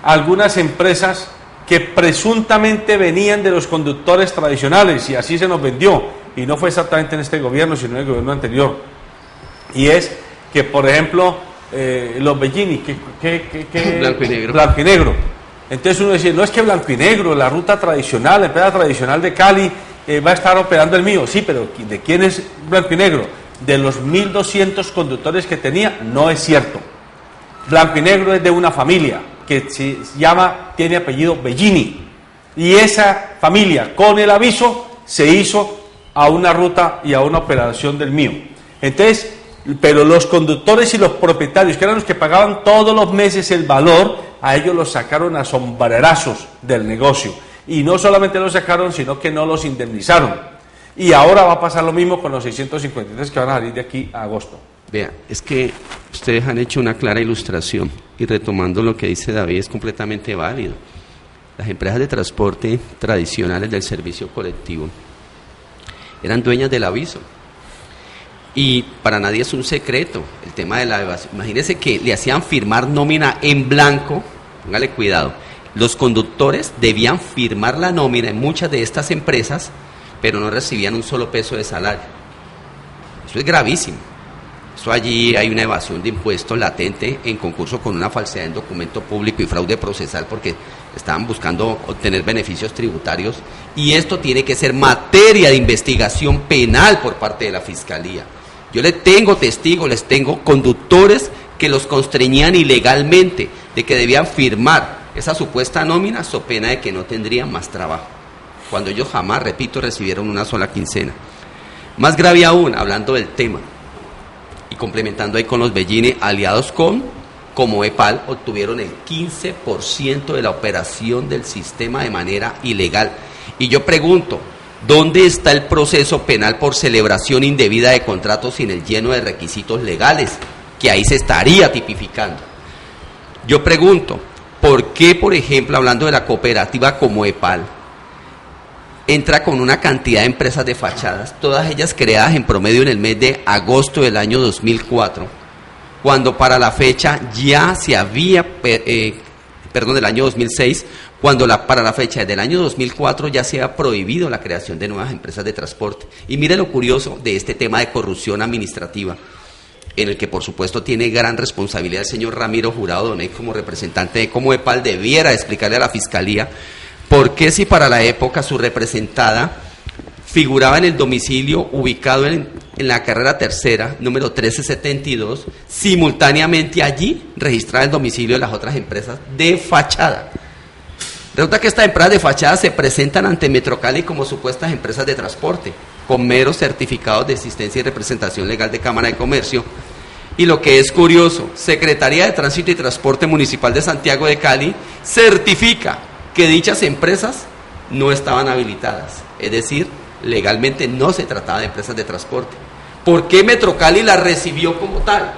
algunas empresas que presuntamente venían de los conductores tradicionales, y así se nos vendió, y no fue exactamente en este gobierno, sino en el gobierno anterior. Y es que, por ejemplo, los Bellini, Blanco y Negro. Blanco y Negro, Entonces uno decía, no es que Blanco y Negro, la ruta tradicional, la empresa tradicional de Cali, va a estar operando el mío. Sí, pero ¿de quién es Blanco y Negro? De los 1.200 conductores que tenía, no es cierto. Blanco y Negro es de una familia que tiene apellido Bellini. Y esa familia, con el aviso, se hizo a una ruta y a una operación del mío. Entonces, pero los conductores y los propietarios, que eran los que pagaban todos los meses el valor, a ellos los sacaron a sombrerazos del negocio. Y no solamente los sacaron, sino que no los indemnizaron. Y ahora va a pasar lo mismo con los 653 que van a salir de aquí a agosto. Vea, es que ustedes han hecho una clara ilustración, y retomando lo que dice David, es completamente válido. Las empresas de transporte tradicionales del servicio colectivo eran dueñas del aviso. Y para nadie es un secreto el tema de la evasión. Imagínense que le hacían firmar nómina en blanco, póngale cuidado. Los conductores debían firmar la nómina en muchas de estas empresas, pero no recibían un solo peso de salario. Eso es gravísimo. Eso allí hay una evasión de impuestos latente en concurso con una falsedad en documento público y fraude procesal porque estaban buscando obtener beneficios tributarios, y esto tiene que ser materia de investigación penal por parte de la Fiscalía. Yo les tengo testigos, les tengo conductores que los constreñían ilegalmente de que debían firmar esa supuesta nómina so pena de que no tendrían más trabajo, cuando ellos jamás, repito, recibieron una sola quincena. Más grave aún, hablando del tema y complementando ahí con los Bellini, aliados con Comoepal, obtuvieron el 15% de la operación del sistema de manera ilegal. Y yo pregunto, ¿dónde está el proceso penal por celebración indebida de contratos sin el lleno de requisitos legales? Que ahí se estaría tipificando. Yo pregunto, ¿por qué, por ejemplo, hablando de la cooperativa Comoepal, entra con una cantidad de empresas de fachadas, todas ellas creadas en promedio en el mes de agosto del año 2004, cuando para la fecha ya se había, del año 2006, cuando para la fecha del año 2004 ya se ha prohibido la creación de nuevas empresas de transporte? Y mire lo curioso de este tema de corrupción administrativa, en el que por supuesto tiene gran responsabilidad el señor Ramiro Jurado Donet como representante de Comoepal. Debiera explicarle a la Fiscalía por qué, si para la época su representada figuraba en el domicilio ubicado en la carrera tercera, número 1372, simultáneamente allí registraba el domicilio de las otras empresas de fachada. Resulta que estas empresas de fachada se presentan ante Metrocali como supuestas empresas de transporte, con meros certificados de existencia y representación legal de Cámara de Comercio. Y lo que es curioso, Secretaría de Tránsito y Transporte Municipal de Santiago de Cali certifica que dichas empresas no estaban habilitadas, es decir, legalmente no se trataba de empresas de transporte. ¿Por qué Metrocali las recibió como tal?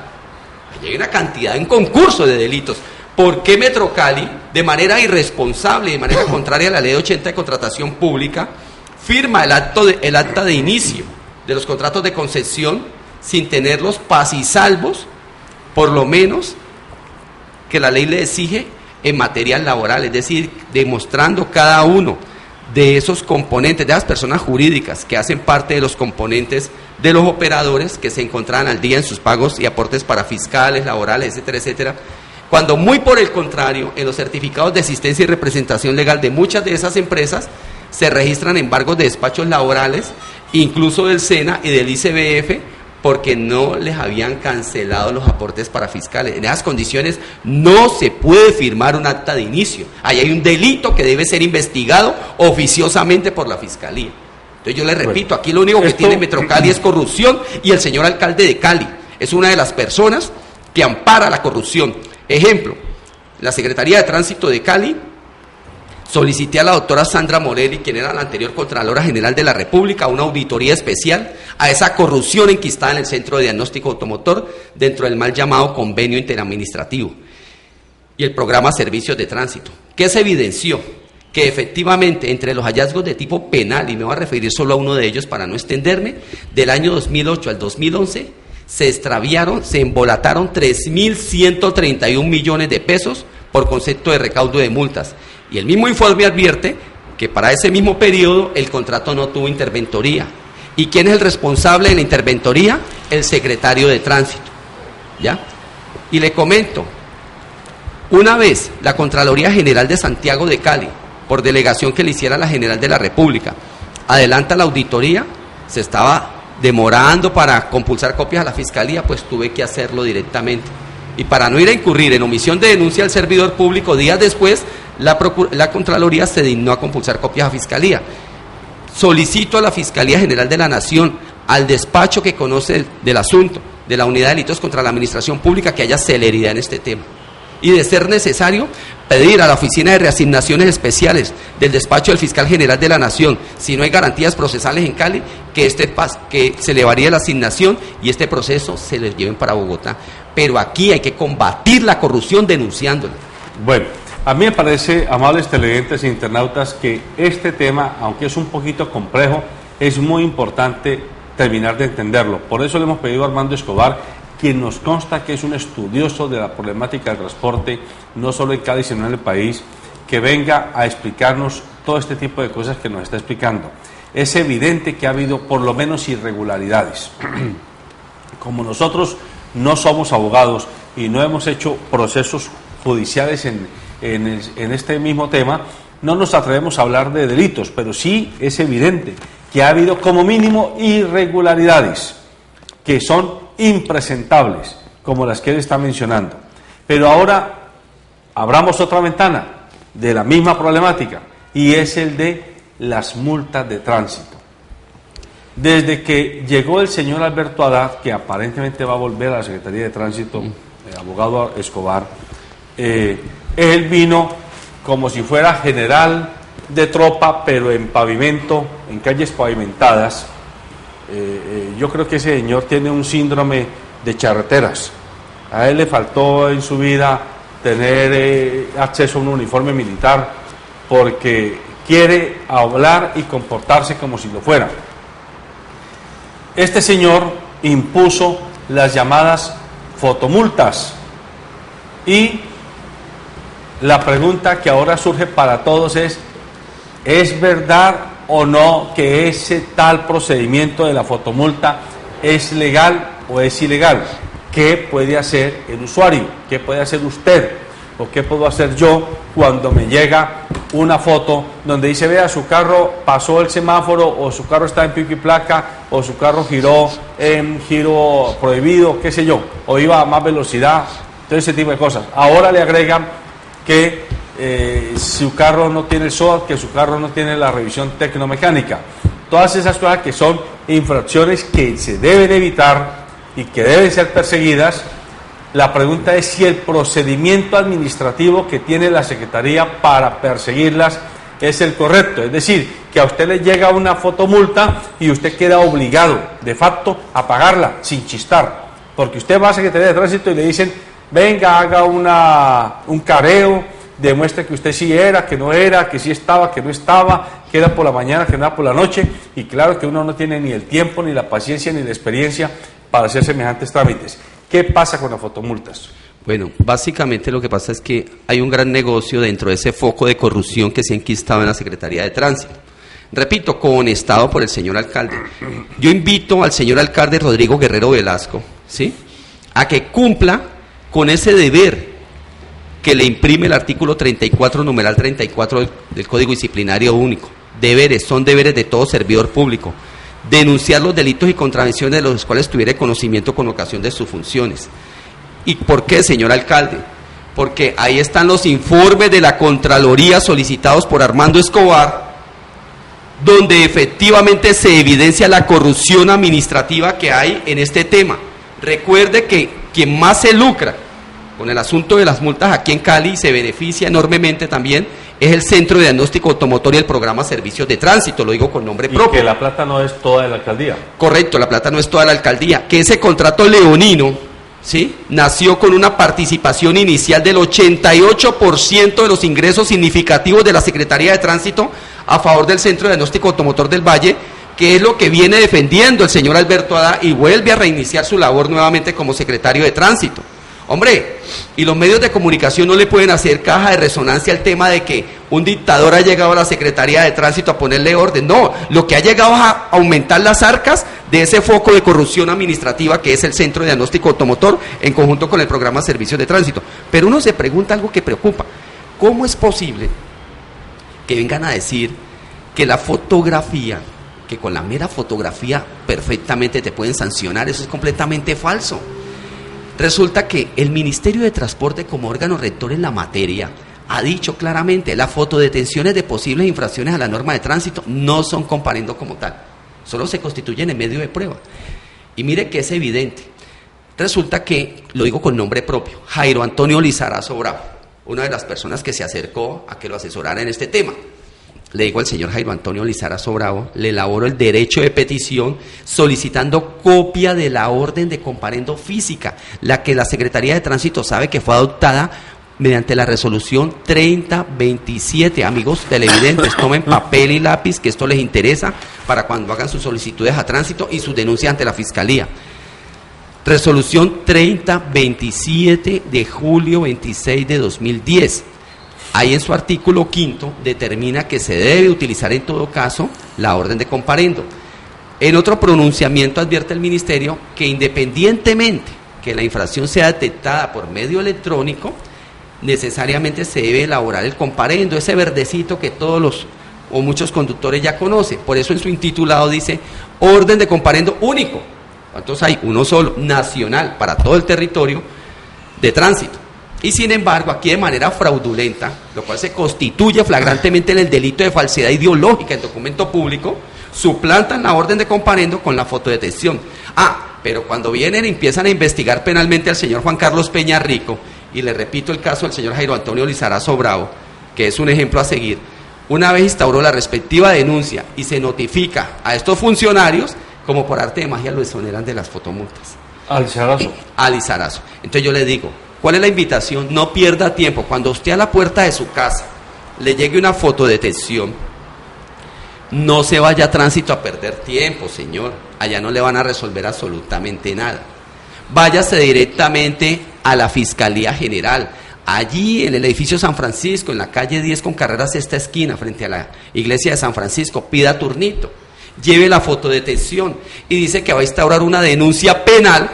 Allí hay una cantidad en concurso de delitos. ¿Por qué Metrocali, de manera irresponsable, de manera contraria a la Ley 80 de Contratación Pública, firma el acta de inicio de los contratos de concesión sin tenerlos paz y salvos, por lo menos que la ley le exige en materia laboral? Es decir, demostrando cada uno de esos componentes, de las personas jurídicas que hacen parte de los componentes de los operadores que se encontraban al día en sus pagos y aportes para fiscales, laborales, etcétera, etcétera, cuando muy por el contrario, en los certificados de existencia y representación legal de muchas de esas empresas se registran embargos de despachos laborales, incluso del SENA y del ICBF, porque no les habían cancelado los aportes para fiscales. En esas condiciones no se puede firmar un acta de inicio. Ahí hay un delito que debe ser investigado oficiosamente por la Fiscalía. Entonces yo les repito, aquí lo único que tiene Metrocali es corrupción, y el señor alcalde de Cali es una de las personas que ampara la corrupción. Ejemplo, la Secretaría de Tránsito de Cali, solicité a la doctora Sandra Morelli, quien era la anterior Contralora General de la República, una auditoría especial a esa corrupción enquistada en el Centro de Diagnóstico Automotor dentro del mal llamado Convenio Interadministrativo y el programa Servicios de Tránsito. ¿Qué se evidenció? Que efectivamente entre los hallazgos de tipo penal, y me voy a referir solo a uno de ellos para no extenderme, del año 2008 al 2011, se extraviaron, se embolataron 3.131 millones de pesos por concepto de recaudo de multas. Y el mismo informe advierte que para ese mismo periodo el contrato no tuvo interventoría. ¿Y quién es el responsable de la interventoría? El secretario de Tránsito. ¿Ya? Y le comento, Una vez la Contraloría General de Santiago de Cali, por delegación que le hiciera la General de la República, adelanta la auditoría, se estaba demorando para compulsar copias a la Fiscalía, pues tuve que hacerlo directamente. Y para no ir a incurrir en omisión de denuncia al servidor público, días después, la Contraloría se dignó a compulsar copias a Fiscalía. Solicito a la Fiscalía General de la Nación, al despacho que conoce del asunto, de la Unidad de Delitos contra la Administración Pública, que haya celeridad en este tema. Y de ser necesario, pedir a la Oficina de Reasignaciones Especiales del Despacho del Fiscal General de la Nación, si no hay garantías procesales en Cali, que se le varíe la asignación y este proceso se les lleven para Bogotá. Pero aquí hay que combatir la corrupción denunciándola. Bueno, a mí me parece, amables televidentes e internautas, que este tema, aunque es un poquito complejo, es muy importante terminar de entenderlo. Por eso le hemos pedido a Armando Escobar, quien nos consta que es un estudioso de la problemática del transporte, no solo en Cali, sino en el país, que venga a explicarnos todo este tipo de cosas que nos está explicando. Es evidente que ha habido por lo menos irregularidades. Como nosotros no somos abogados y no hemos hecho procesos judiciales en este mismo tema, no nos atrevemos a hablar de delitos, pero sí es evidente que ha habido como mínimo irregularidades que son impresentables, como las que él está mencionando. Pero ahora abramos otra ventana de la misma problemática, y es el de las multas de tránsito. Desde que llegó el señor Alberto Haddad, que aparentemente va a volver a la Secretaría de Tránsito, el abogado Escobar, él vino como si fuera general de tropa, pero en pavimento, en calles pavimentadas. Yo creo que ese señor tiene un síndrome de charreteras. A él le faltó en su vida tener acceso a un uniforme militar, porque quiere hablar y comportarse como si lo fuera. Este señor impuso las llamadas fotomultas, y la pregunta que ahora surge para todos ¿es verdad o no que ese tal procedimiento de la fotomulta es legal o es ilegal? ¿Qué puede hacer el usuario? ¿Qué puede hacer usted? ¿O qué puedo hacer yo cuando me llega una foto donde dice, vea, su carro pasó el semáforo, o su carro está en pico y placa, o su carro giró en giro prohibido, qué sé yo, o iba a más velocidad, todo ese tipo de cosas? Ahora le agregan que su carro no tiene el SOAT, que su carro no tiene la revisión tecnomecánica. Todas esas cosas que son infracciones que se deben evitar y que deben ser perseguidas. La pregunta es si el procedimiento administrativo que tiene la Secretaría para perseguirlas es el correcto. Es decir, que a usted le llega una fotomulta y usted queda obligado, de facto, a pagarla sin chistar. Porque usted va a Secretaría de Tránsito y le dicen, venga, haga un careo, demuestre que usted sí era, que no era, que sí estaba, que no estaba, que era por la mañana, que no era por la noche. Y claro que uno no tiene ni el tiempo, ni la paciencia, ni la experiencia para hacer semejantes trámites. ¿Qué pasa con las fotomultas? Bueno, básicamente lo que pasa es que hay un gran negocio dentro de ese foco de corrupción que se ha enquistado en la Secretaría de Tránsito. Repito, conestado por el señor alcalde. Yo invito al señor alcalde Rodrigo Guerrero Velasco, ¿sí?, a que cumpla con ese deber que le imprime el artículo 34, numeral 34 del Código Disciplinario Único. Deberes, son deberes de todo servidor público. Denunciar los delitos y contravenciones de los cuales tuviera conocimiento con ocasión de sus funciones. ¿Y por qué, señor alcalde? Porque ahí están los informes de la Contraloría solicitados por Armando Escobar, donde efectivamente se evidencia la corrupción administrativa que hay en este tema. Recuerde que quien más se lucra con el asunto de las multas aquí en Cali y se beneficia enormemente también es el Centro de Diagnóstico Automotor y el Programa Servicios de Tránsito, lo digo con nombre propio. Y que la plata no es toda de la alcaldía. Correcto, la plata no es toda de la alcaldía. Que ese contrato leonino, ¿sí?, nació con una participación inicial del 88% de los ingresos significativos de la Secretaría de Tránsito a favor del Centro de Diagnóstico Automotor del Valle, que es lo que viene defendiendo el señor Alberto Haddad, y vuelve a reiniciar su labor nuevamente como secretario de Tránsito. Hombre, y los medios de comunicación no le pueden hacer caja de resonancia al tema de que un dictador ha llegado a la Secretaría de Tránsito a ponerle orden. No, lo que ha llegado es a aumentar las arcas de ese foco de corrupción administrativa que es el Centro de Diagnóstico Automotor en conjunto con el programa Servicios de Tránsito. Pero uno se pregunta algo que preocupa: ¿cómo es posible que vengan a decir que la fotografía, que con la mera fotografía perfectamente te pueden sancionar? Eso es completamente falso. Resulta que el Ministerio de Transporte, como órgano rector en la materia, ha dicho claramente: las fotodetenciones de posibles infracciones a la norma de tránsito no son comparendo como tal, solo se constituyen en medio de prueba. Y mire que es evidente. Resulta que, lo digo con nombre propio, Jairo Antonio Lizarazo Bravo, una de las personas que se acercó a que lo asesorara en este tema. Le digo al señor Jairo Antonio Lizarazo Bravo, le elaboro el derecho de petición solicitando copia de la orden de comparendo física, la que la Secretaría de Tránsito sabe que fue adoptada mediante la resolución 3027. Amigos televidentes, tomen papel y lápiz, que esto les interesa para cuando hagan sus solicitudes a tránsito y sus denuncias ante la Fiscalía. Resolución 3027 de julio 26 de 2010. Ahí en su artículo 5 determina que se debe utilizar en todo caso la orden de comparendo. En otro pronunciamiento advierte el Ministerio que independientemente que la infracción sea detectada por medio electrónico, necesariamente se debe elaborar el comparendo, ese verdecito que todos los o muchos conductores ya conocen. Por eso en su intitulado dice orden de comparendo único. ¿Cuántos hay? Uno solo, nacional, para todo el territorio de tránsito. Y sin embargo, aquí de manera fraudulenta, lo cual se constituye flagrantemente en el delito de falsedad ideológica en documento público, suplantan la orden de comparendo con la fotodetención. Pero cuando vienen y empiezan a investigar penalmente al señor Juan Carlos Peña Rico, y le repito el caso del señor Jairo Antonio Lizarazo Bravo, que es un ejemplo a seguir, una vez instauró la respectiva denuncia y se notifica a estos funcionarios, como por arte de magia lo exoneran de las fotomultas. Al Lizarazo. A Lizarazo. Entonces yo le digo, ¿cuál es la invitación? No pierda tiempo. Cuando usted a la puerta de su casa le llegue una fotodetección, no se vaya a tránsito a perder tiempo, señor. Allá no le van a resolver absolutamente nada. Váyase directamente a la Fiscalía General. Allí en el edificio San Francisco, en la calle 10 con carrera sexta esquina, frente a la iglesia de San Francisco, pida turnito, lleve la fotodetención y dice que va a instaurar una denuncia penal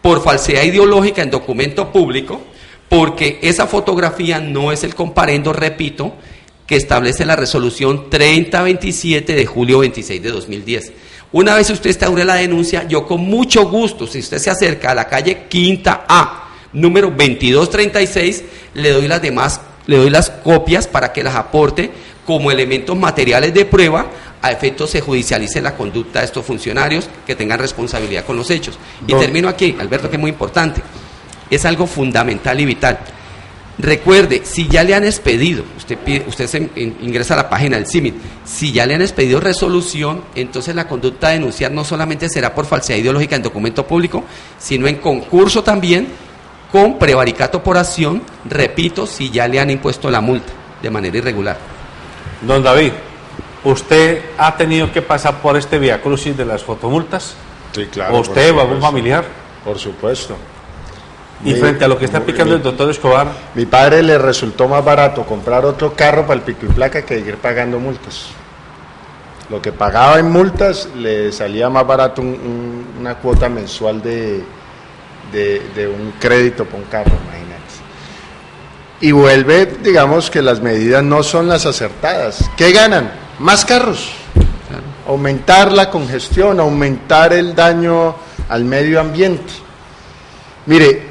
por falsedad ideológica en documento público, porque esa fotografía no es el comparendo, repito, que establece la resolución 3027 de julio 26 de 2010. Una vez usted instaure la denuncia, yo con mucho gusto, si usted se acerca a la calle Quinta A, número 2236, le doy las copias para que las aporte como elementos materiales de prueba, a efecto se judicialice la conducta de estos funcionarios que tengan responsabilidad con los hechos. Y termino aquí, Alberto, que es muy importante, es algo fundamental y vital. Recuerde, si ya le han expedido, ingresa a la página del CIMIT, si ya le han expedido resolución, entonces la conducta a denunciar no solamente será por falsedad ideológica en documento público, sino en concurso también con prevaricato por acción, repito, si ya le han impuesto la multa de manera irregular. Don David, ¿usted ha tenido que pasar por este viacrucis de las fotomultas? Sí, claro. ¿O usted o algún familiar? Por supuesto. Y frente a lo que está explicando el doctor Escobar, mi padre le resultó más barato comprar otro carro para el pico y placa que seguir pagando multas. Lo que pagaba en multas le salía más barato una cuota mensual de un crédito para un carro, imagínate. Y vuelve, digamos que las medidas no son las acertadas. ¿Qué ganan? Más carros. Claro. Aumentar la congestión, aumentar el daño al medio ambiente. Mire,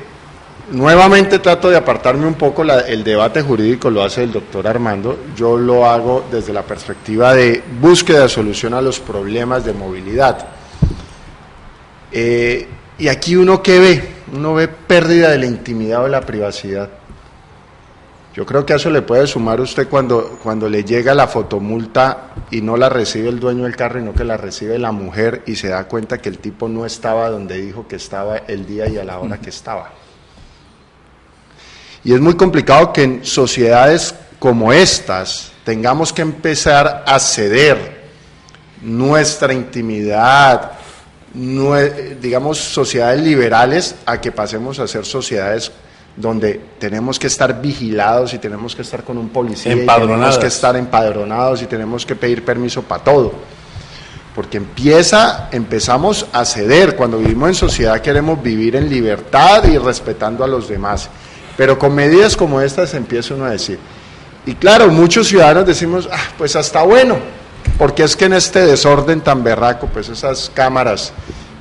nuevamente trato de apartarme un poco, el debate jurídico lo hace el doctor Armando, yo lo hago desde la perspectiva de búsqueda de solución a los problemas de movilidad. Y aquí uno ve pérdida de la intimidad o de la privacidad. Yo creo que a eso le puede sumar usted cuando le llega la fotomulta y no la recibe el dueño del carro, sino que la recibe la mujer y se da cuenta que el tipo no estaba donde dijo que estaba el día y a la hora que estaba. Y es muy complicado que en sociedades como estas tengamos que empezar a ceder nuestra intimidad, digamos sociedades liberales, a que pasemos a ser sociedades donde tenemos que estar vigilados y tenemos que estar con un policía y tenemos que estar empadronados y tenemos que pedir permiso para todo. porque empezamos a ceder. Cuando vivimos en sociedad queremos vivir en libertad y respetando a los demás, pero con medidas como estas empieza uno a decir, y claro, muchos ciudadanos decimos, pues hasta bueno, porque es que en este desorden tan berraco, pues esas cámaras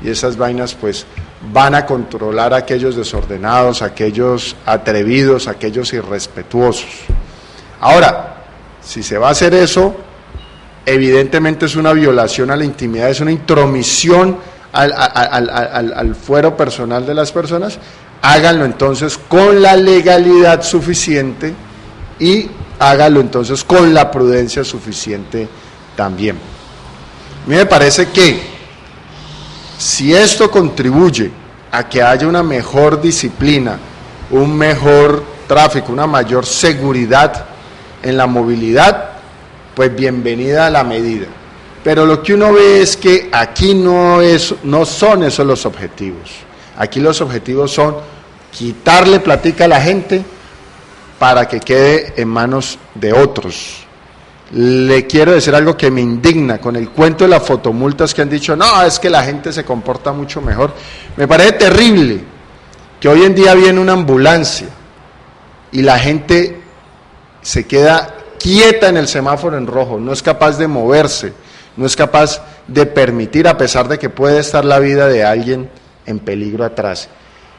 y esas vainas pues van a controlar a aquellos desordenados, a aquellos atrevidos, a aquellos irrespetuosos. Ahora, si se va a hacer eso, evidentemente es una violación a la intimidad, es una intromisión al fuero personal de las personas. Háganlo entonces con la legalidad suficiente y háganlo entonces con la prudencia suficiente también. A mí me parece que si esto contribuye a que haya una mejor disciplina, un mejor tráfico, una mayor seguridad en la movilidad, pues bienvenida a la medida. Pero lo que uno ve es que aquí no son esos los objetivos. Aquí los objetivos son quitarle platica a la gente para que quede en manos de otros. Le quiero decir algo que me indigna con el cuento de las fotomultas que han dicho, no, es que la gente se comporta mucho mejor. Me parece terrible que hoy en día viene una ambulancia y la gente se queda quieta en el semáforo en rojo, no es capaz de moverse, no es capaz de permitir, a pesar de que puede estar la vida de alguien en peligro atrás.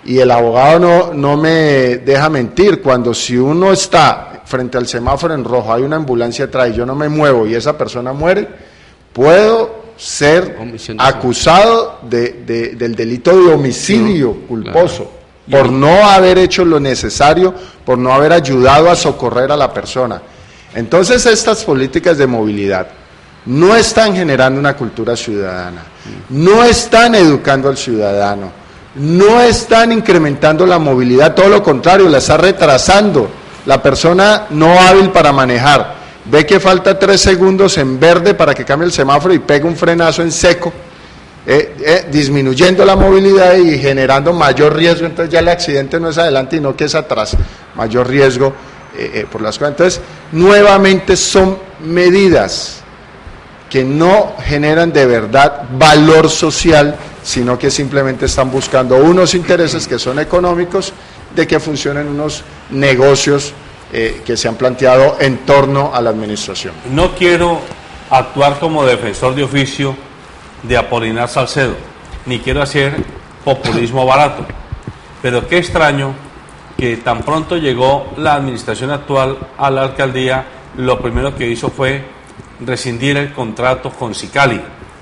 Y el abogado no me deja mentir, cuando si uno está frente al semáforo en rojo, hay una ambulancia atrás y yo no me muevo y esa persona muere, puedo ser acusado del delito de homicidio culposo, por no haber hecho lo necesario, por no haber ayudado a socorrer a la persona. Entonces estas políticas de movilidad no están generando una cultura ciudadana, no están educando al ciudadano, no están incrementando la movilidad, todo lo contrario, la está retrasando. La persona no hábil para manejar ve que falta 3 segundos en verde para que cambie el semáforo y pega un frenazo en seco, disminuyendo la movilidad y generando mayor riesgo. Entonces ya el accidente no es adelante, sino que es atrás, mayor riesgo por las cosas. Entonces, nuevamente son medidas que no generan de verdad valor social, sino que simplemente están buscando unos intereses que son económicos, de que funcionen unos negocios que se han planteado en torno a la administración. No quiero actuar como defensor de oficio de Apolinar Salcedo, ni quiero hacer populismo barato, pero qué extraño que tan pronto llegó la administración actual a la alcaldía, lo primero que hizo fue rescindir el contrato con Sicali,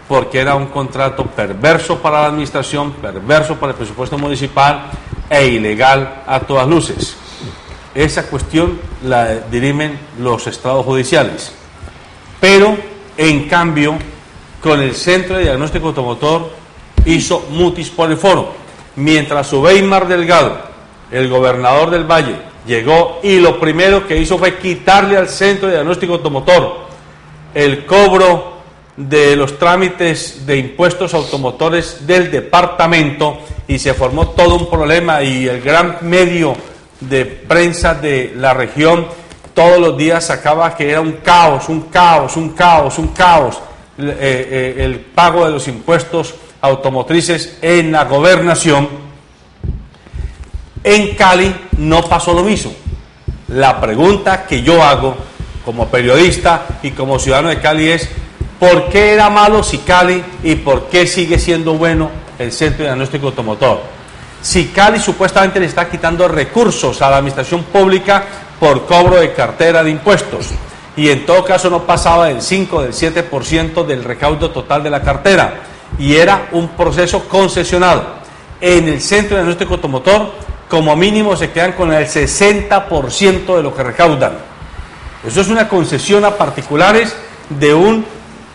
porque era un contrato perverso para la administración, perverso para el presupuesto municipal e ilegal a todas luces. Esa cuestión la dirimen los estrados judiciales. Pero, en cambio, con el Centro de Diagnóstico Automotor hizo mutis por el foro. Mientras Subeymar Delgado, el gobernador del Valle, llegó y lo primero que hizo fue quitarle al Centro de Diagnóstico Automotor el cobro de los trámites de impuestos automotores del departamento, y se formó todo un problema, y el gran medio de prensa de la región todos los días sacaba que era un caos, el pago de los impuestos automotrices en la gobernación. En Cali no pasó lo mismo. La pregunta que yo hago como periodista y como ciudadano de Cali es: ¿por qué era malo Sicali y por qué sigue siendo bueno el Centro de Diagnóstico Automotor? Sicali supuestamente le está quitando recursos a la administración pública por cobro de cartera de impuestos, y en todo caso no pasaba del 5, del 7% del recaudo total de la cartera, y era un proceso concesionado. En el Centro de Diagnóstico Automotor, como mínimo, se quedan con el 60% de lo que recaudan. Eso es una concesión a particulares de un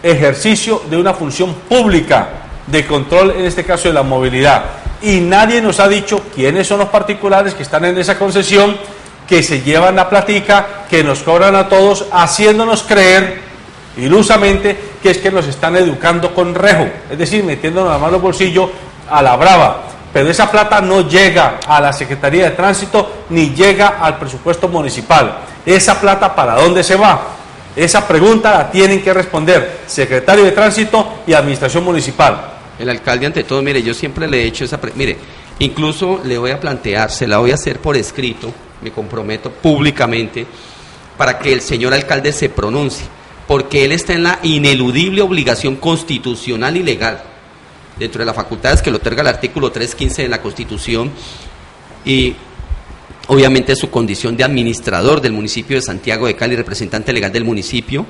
ejercicio de una función pública de control, en este caso de la movilidad. Y nadie nos ha dicho quiénes son los particulares que están en esa concesión, que se llevan la platica, que nos cobran a todos, haciéndonos creer ilusamente que es que nos están educando con rejo, es decir, metiéndonos la mano al bolsillo a la brava. Pero esa plata no llega a la Secretaría de Tránsito ni llega al presupuesto municipal. ¿Esa plata para dónde se va? Esa pregunta la tienen que responder secretario de Tránsito y Administración Municipal. El alcalde, ante todo, mire, yo siempre le he hecho mire, incluso le voy a plantear, se la voy a hacer por escrito, me comprometo públicamente, para que el señor alcalde se pronuncie, porque él está en la ineludible obligación constitucional y legal, dentro de las facultades que le otorga el artículo 315 de la Constitución, y obviamente su condición de administrador del municipio de Santiago de Cali, representante legal del municipio,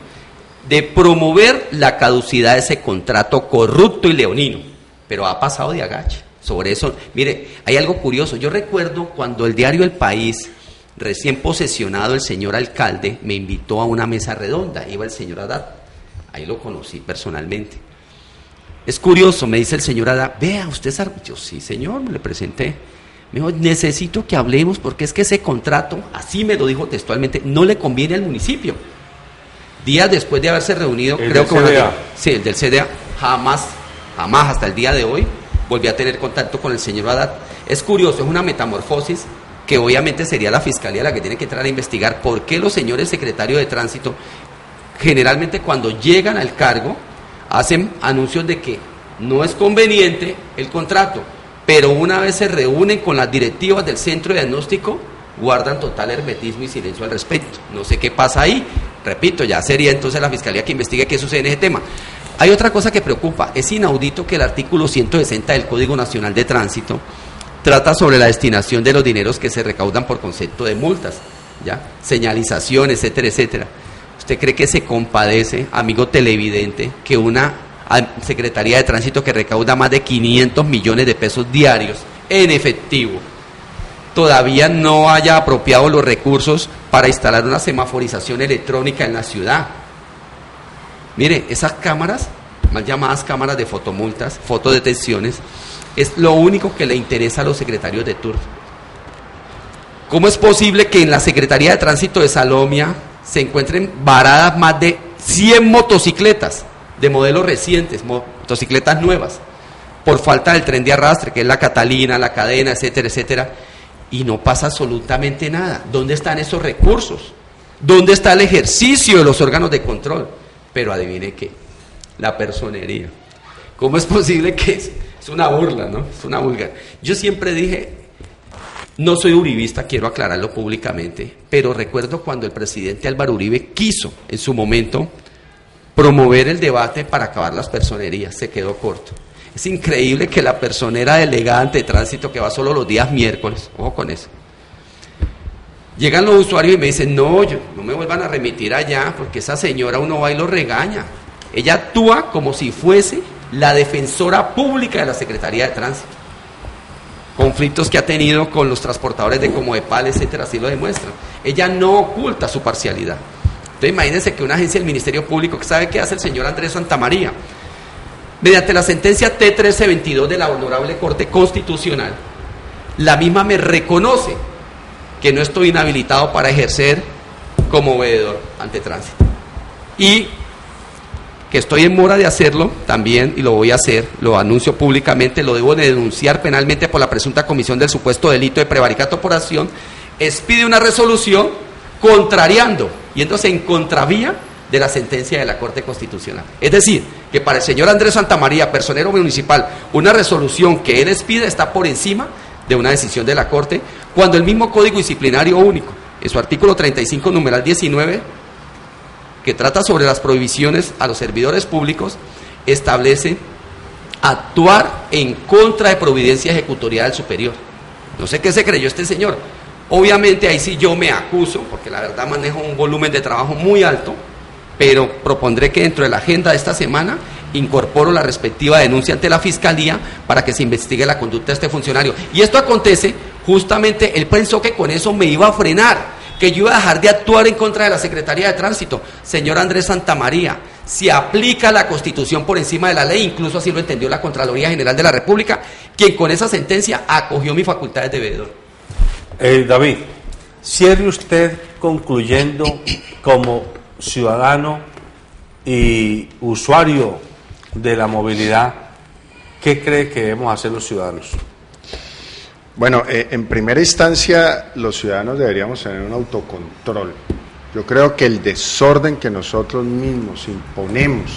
de promover la caducidad de ese contrato corrupto y leonino, pero ha pasado de agache. Sobre eso, mire, hay algo curioso. Yo recuerdo cuando el diario El País, recién posesionado el señor alcalde, me invitó a una mesa redonda, iba el señor Haddad, ahí lo conocí personalmente. Es curioso, me dice el señor Haddad, vea, usted es yo, sí señor, me le presenté. Me dijo, necesito que hablemos porque es que ese contrato, así me lo dijo textualmente, no le conviene al municipio. Días después de haberse reunido, creo que... Sí, el del CDA, jamás hasta el día de hoy, volví a tener contacto con el señor Haddad. Es curioso, es una metamorfosis que obviamente sería la Fiscalía la que tiene que entrar a investigar por qué los señores secretarios de Tránsito, generalmente cuando llegan al cargo, hacen anuncios de que no es conveniente el contrato, pero una vez se reúnen con las directivas del centro de diagnóstico, guardan total hermetismo y silencio al respecto. No sé qué pasa ahí. Repito, ya sería entonces la Fiscalía que investigue qué sucede en ese tema. Hay otra cosa que preocupa. Es inaudito que el artículo 160 del Código Nacional de Tránsito trata sobre la destinación de los dineros que se recaudan por concepto de multas, ¿ya? Señalización, etcétera, etcétera. ¿Usted cree que se compadece, amigo televidente, que una Secretaría de Tránsito que recauda más de 500 millones de pesos diarios en efectivo todavía no haya apropiado los recursos para instalar una semaforización electrónica en la ciudad? Mire, esas cámaras, mal llamadas cámaras de fotomultas, fotodetenciones, es lo único que le interesa a los secretarios de turno. ¿Cómo es posible que en la Secretaría de Tránsito de Salomia se encuentren varadas más de 100 motocicletas de modelos recientes, motocicletas nuevas, por falta del tren de arrastre, que es la Catalina, la Cadena, etcétera, etcétera, y no pasa absolutamente nada? ¿Dónde están esos recursos? ¿Dónde está el ejercicio de los órganos de control? Pero adivine qué, la personería. ¿Cómo es posible que es una burla, ¿no? Es una vulgar. Yo siempre dije, no soy uribista, quiero aclararlo públicamente, pero recuerdo cuando el presidente Álvaro Uribe quiso, en su momento, promover el debate para acabar las personerías, se quedó corto. Es increíble que la personera delegada ante tránsito, que va solo los días miércoles, ojo con eso, llegan los usuarios y me dicen, no me vuelvan a remitir allá, porque esa señora uno va y lo regaña. Ella actúa como si fuese la defensora pública de la Secretaría de Tránsito. Conflictos que ha tenido con los transportadores de Comodepal, etcétera, así lo demuestran. Ella no oculta su parcialidad. Entonces imagínense que una agencia del Ministerio Público, que sabe qué hace el señor Andrés Santamaría, mediante la sentencia T1322 de la Honorable Corte Constitucional, la misma me reconoce que no estoy inhabilitado para ejercer como veedor ante tránsito, y que estoy en mora de hacerlo también, y lo voy a hacer, lo anuncio públicamente, lo debo de denunciar penalmente por la presunta comisión del supuesto delito de prevaricato por acción. Expide una resolución contrariando, yéndose en contravía de la sentencia de la Corte Constitucional. Es decir, que para el señor Andrés Santamaría, personero municipal, una resolución que él expide está por encima de una decisión de la Corte, cuando el mismo Código Disciplinario Único, en su artículo 35, numeral 19, que trata sobre las prohibiciones a los servidores públicos, establece actuar en contra de providencia ejecutorial del superior. No sé qué se creyó este señor. Obviamente ahí sí yo me acuso, porque la verdad manejo un volumen de trabajo muy alto, pero propondré que dentro de la agenda de esta semana incorporo la respectiva denuncia ante la Fiscalía para que se investigue la conducta de este funcionario. Y esto acontece, justamente él pensó que con eso me iba a frenar, que yo iba a dejar de actuar en contra de la Secretaría de Tránsito. Señor Andrés Santamaría, se aplica la Constitución por encima de la ley, incluso así lo entendió la Contraloría General de la República, quien con esa sentencia acogió mis facultades de veedor. David, cierre usted concluyendo como ciudadano y usuario de la movilidad, ¿qué cree que debemos hacer los ciudadanos? Bueno, en primera instancia los ciudadanos deberíamos tener un autocontrol Yo creo que el desorden que nosotros mismos imponemos,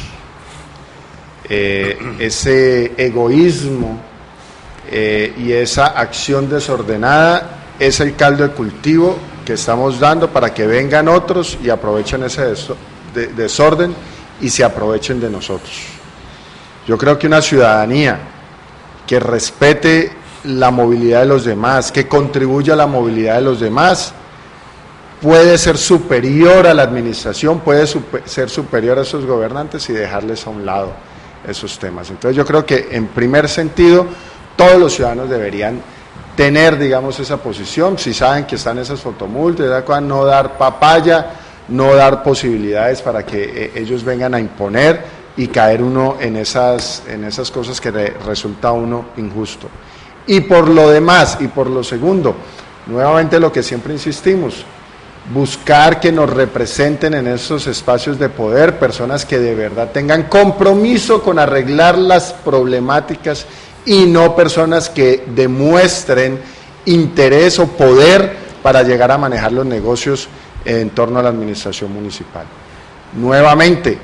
ese egoísmo y esa acción desordenada es el caldo de cultivo que estamos dando para que vengan otros y aprovechen ese desorden y se aprovechen de nosotros. Yo creo que una ciudadanía que respete la movilidad de los demás, que contribuya a la movilidad de los demás, puede ser superior a la administración, puede ser superior a esos gobernantes y dejarles a un lado esos temas. Entonces yo creo que en primer sentido todos los ciudadanos deberían tener, digamos, esa posición, si saben que están esas fotomultas, no dar papaya, no dar posibilidades para que ellos vengan a imponer y caer uno en esas cosas que resulta uno injusto. Y por lo demás, y por lo segundo, nuevamente lo que siempre insistimos, buscar que nos representen en esos espacios de poder personas que de verdad tengan compromiso con arreglar las problemáticas y no personas que demuestren interés o poder para llegar a manejar los negocios en torno a la administración municipal. Nuevamente,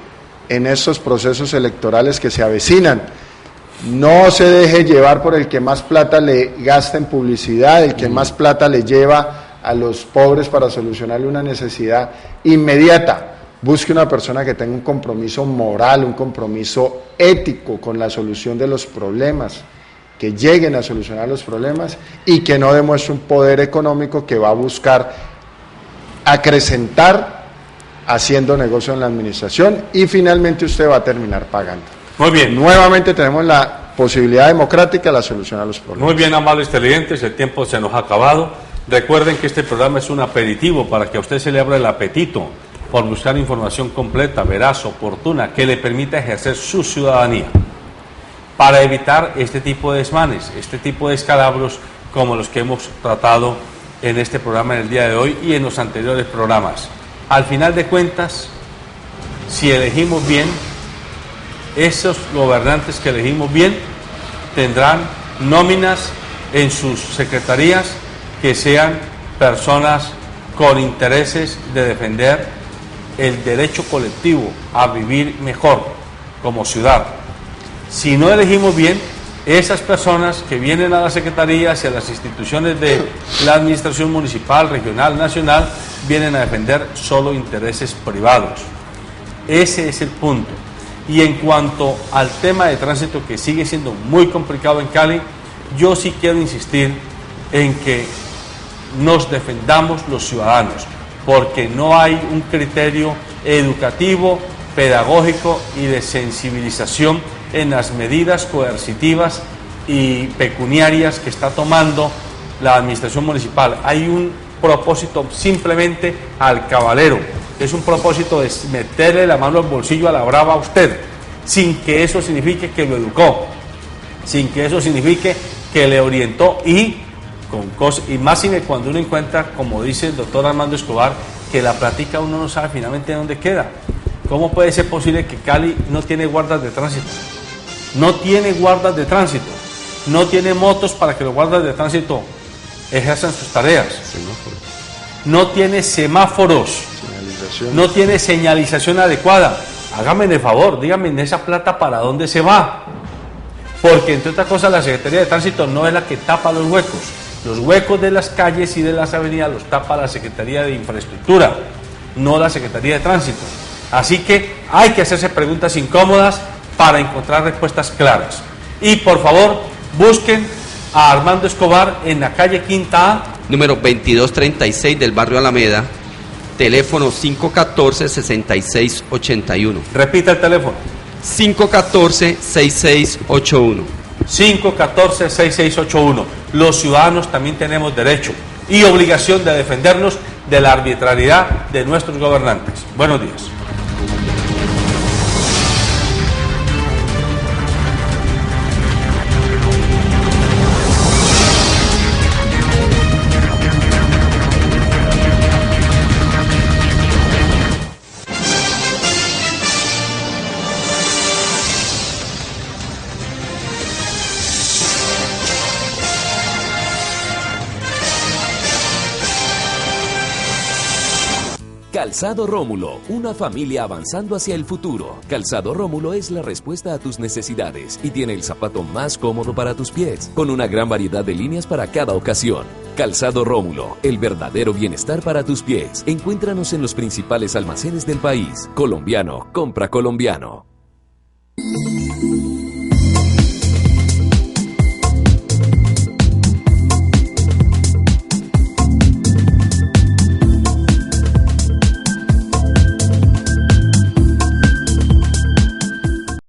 en estos procesos electorales que se avecinan, no se deje llevar por el que más plata le gasta en publicidad, el que más plata le lleva a los pobres para solucionarle una necesidad inmediata. Busque una persona que tenga un compromiso moral, un compromiso ético con la solución de los problemas, que lleguen a solucionar los problemas y que no demuestre un poder económico que va a buscar acrecentar haciendo negocio en la administración y finalmente usted va a terminar pagando. Muy bien. Nuevamente tenemos la posibilidad democrática de la solución a los problemas. Muy bien, amables televidentes, el tiempo se nos ha acabado. Recuerden que este programa es un aperitivo para que a usted se le abra el apetito por buscar información completa, veraz, oportuna, que le permita ejercer su ciudadanía, para evitar este tipo de desmanes, este tipo de escalabros como los que hemos tratado en este programa en el día de hoy y en los anteriores programas. Al final de cuentas, si elegimos bien, esos gobernantes que elegimos bien tendrán nóminas en sus secretarías que sean personas con intereses de defender el derecho colectivo a vivir mejor como ciudad. Si no elegimos bien, esas personas que vienen a las secretarías y a las instituciones de la administración municipal, regional, nacional, vienen a defender solo intereses privados. Ese es el punto. Y en cuanto al tema de tránsito, que sigue siendo muy complicado en Cali, yo sí quiero insistir en que nos defendamos los ciudadanos, porque no hay un criterio educativo, pedagógico y de sensibilización en las medidas coercitivas y pecuniarias que está tomando la administración municipal. Hay un propósito simplemente alcabalero, es un propósito de meterle la mano al bolsillo a la brava a usted, sin que eso signifique que lo educó, sin que eso signifique que le orientó y con cosas, y más cuando uno encuentra, como dice el doctor Armando Escobar, que la plática uno no sabe finalmente dónde queda. ¿Cómo puede ser posible que Cali no tiene guardas de tránsito? No tiene guardas de tránsito, no tiene motos para que los guardas de tránsito ejerzan sus tareas, no tiene semáforos, no tiene señalización adecuada. Hágame el favor, dígame en esa plata para dónde se va, porque entre otras cosas la Secretaría de Tránsito no es la que tapa los huecos de las calles y de las avenidas los tapa la Secretaría de Infraestructura, no la Secretaría de Tránsito. Así que hay que hacerse preguntas incómodas para encontrar respuestas claras. Y por favor, busquen a Armando Escobar en la calle Quinta A, número 2236 del barrio Alameda, teléfono 514-6681. Repita el teléfono. 514-6681. 514-6681. Los ciudadanos también tenemos derecho y obligación de defendernos de la arbitrariedad de nuestros gobernantes. Buenos días. Calzado Rómulo, una familia avanzando hacia el futuro. Calzado Rómulo es la respuesta a tus necesidades y tiene el zapato más cómodo para tus pies, con una gran variedad de líneas para cada ocasión. Calzado Rómulo, el verdadero bienestar para tus pies. Encuéntranos en los principales almacenes del país. Colombiano, compra colombiano.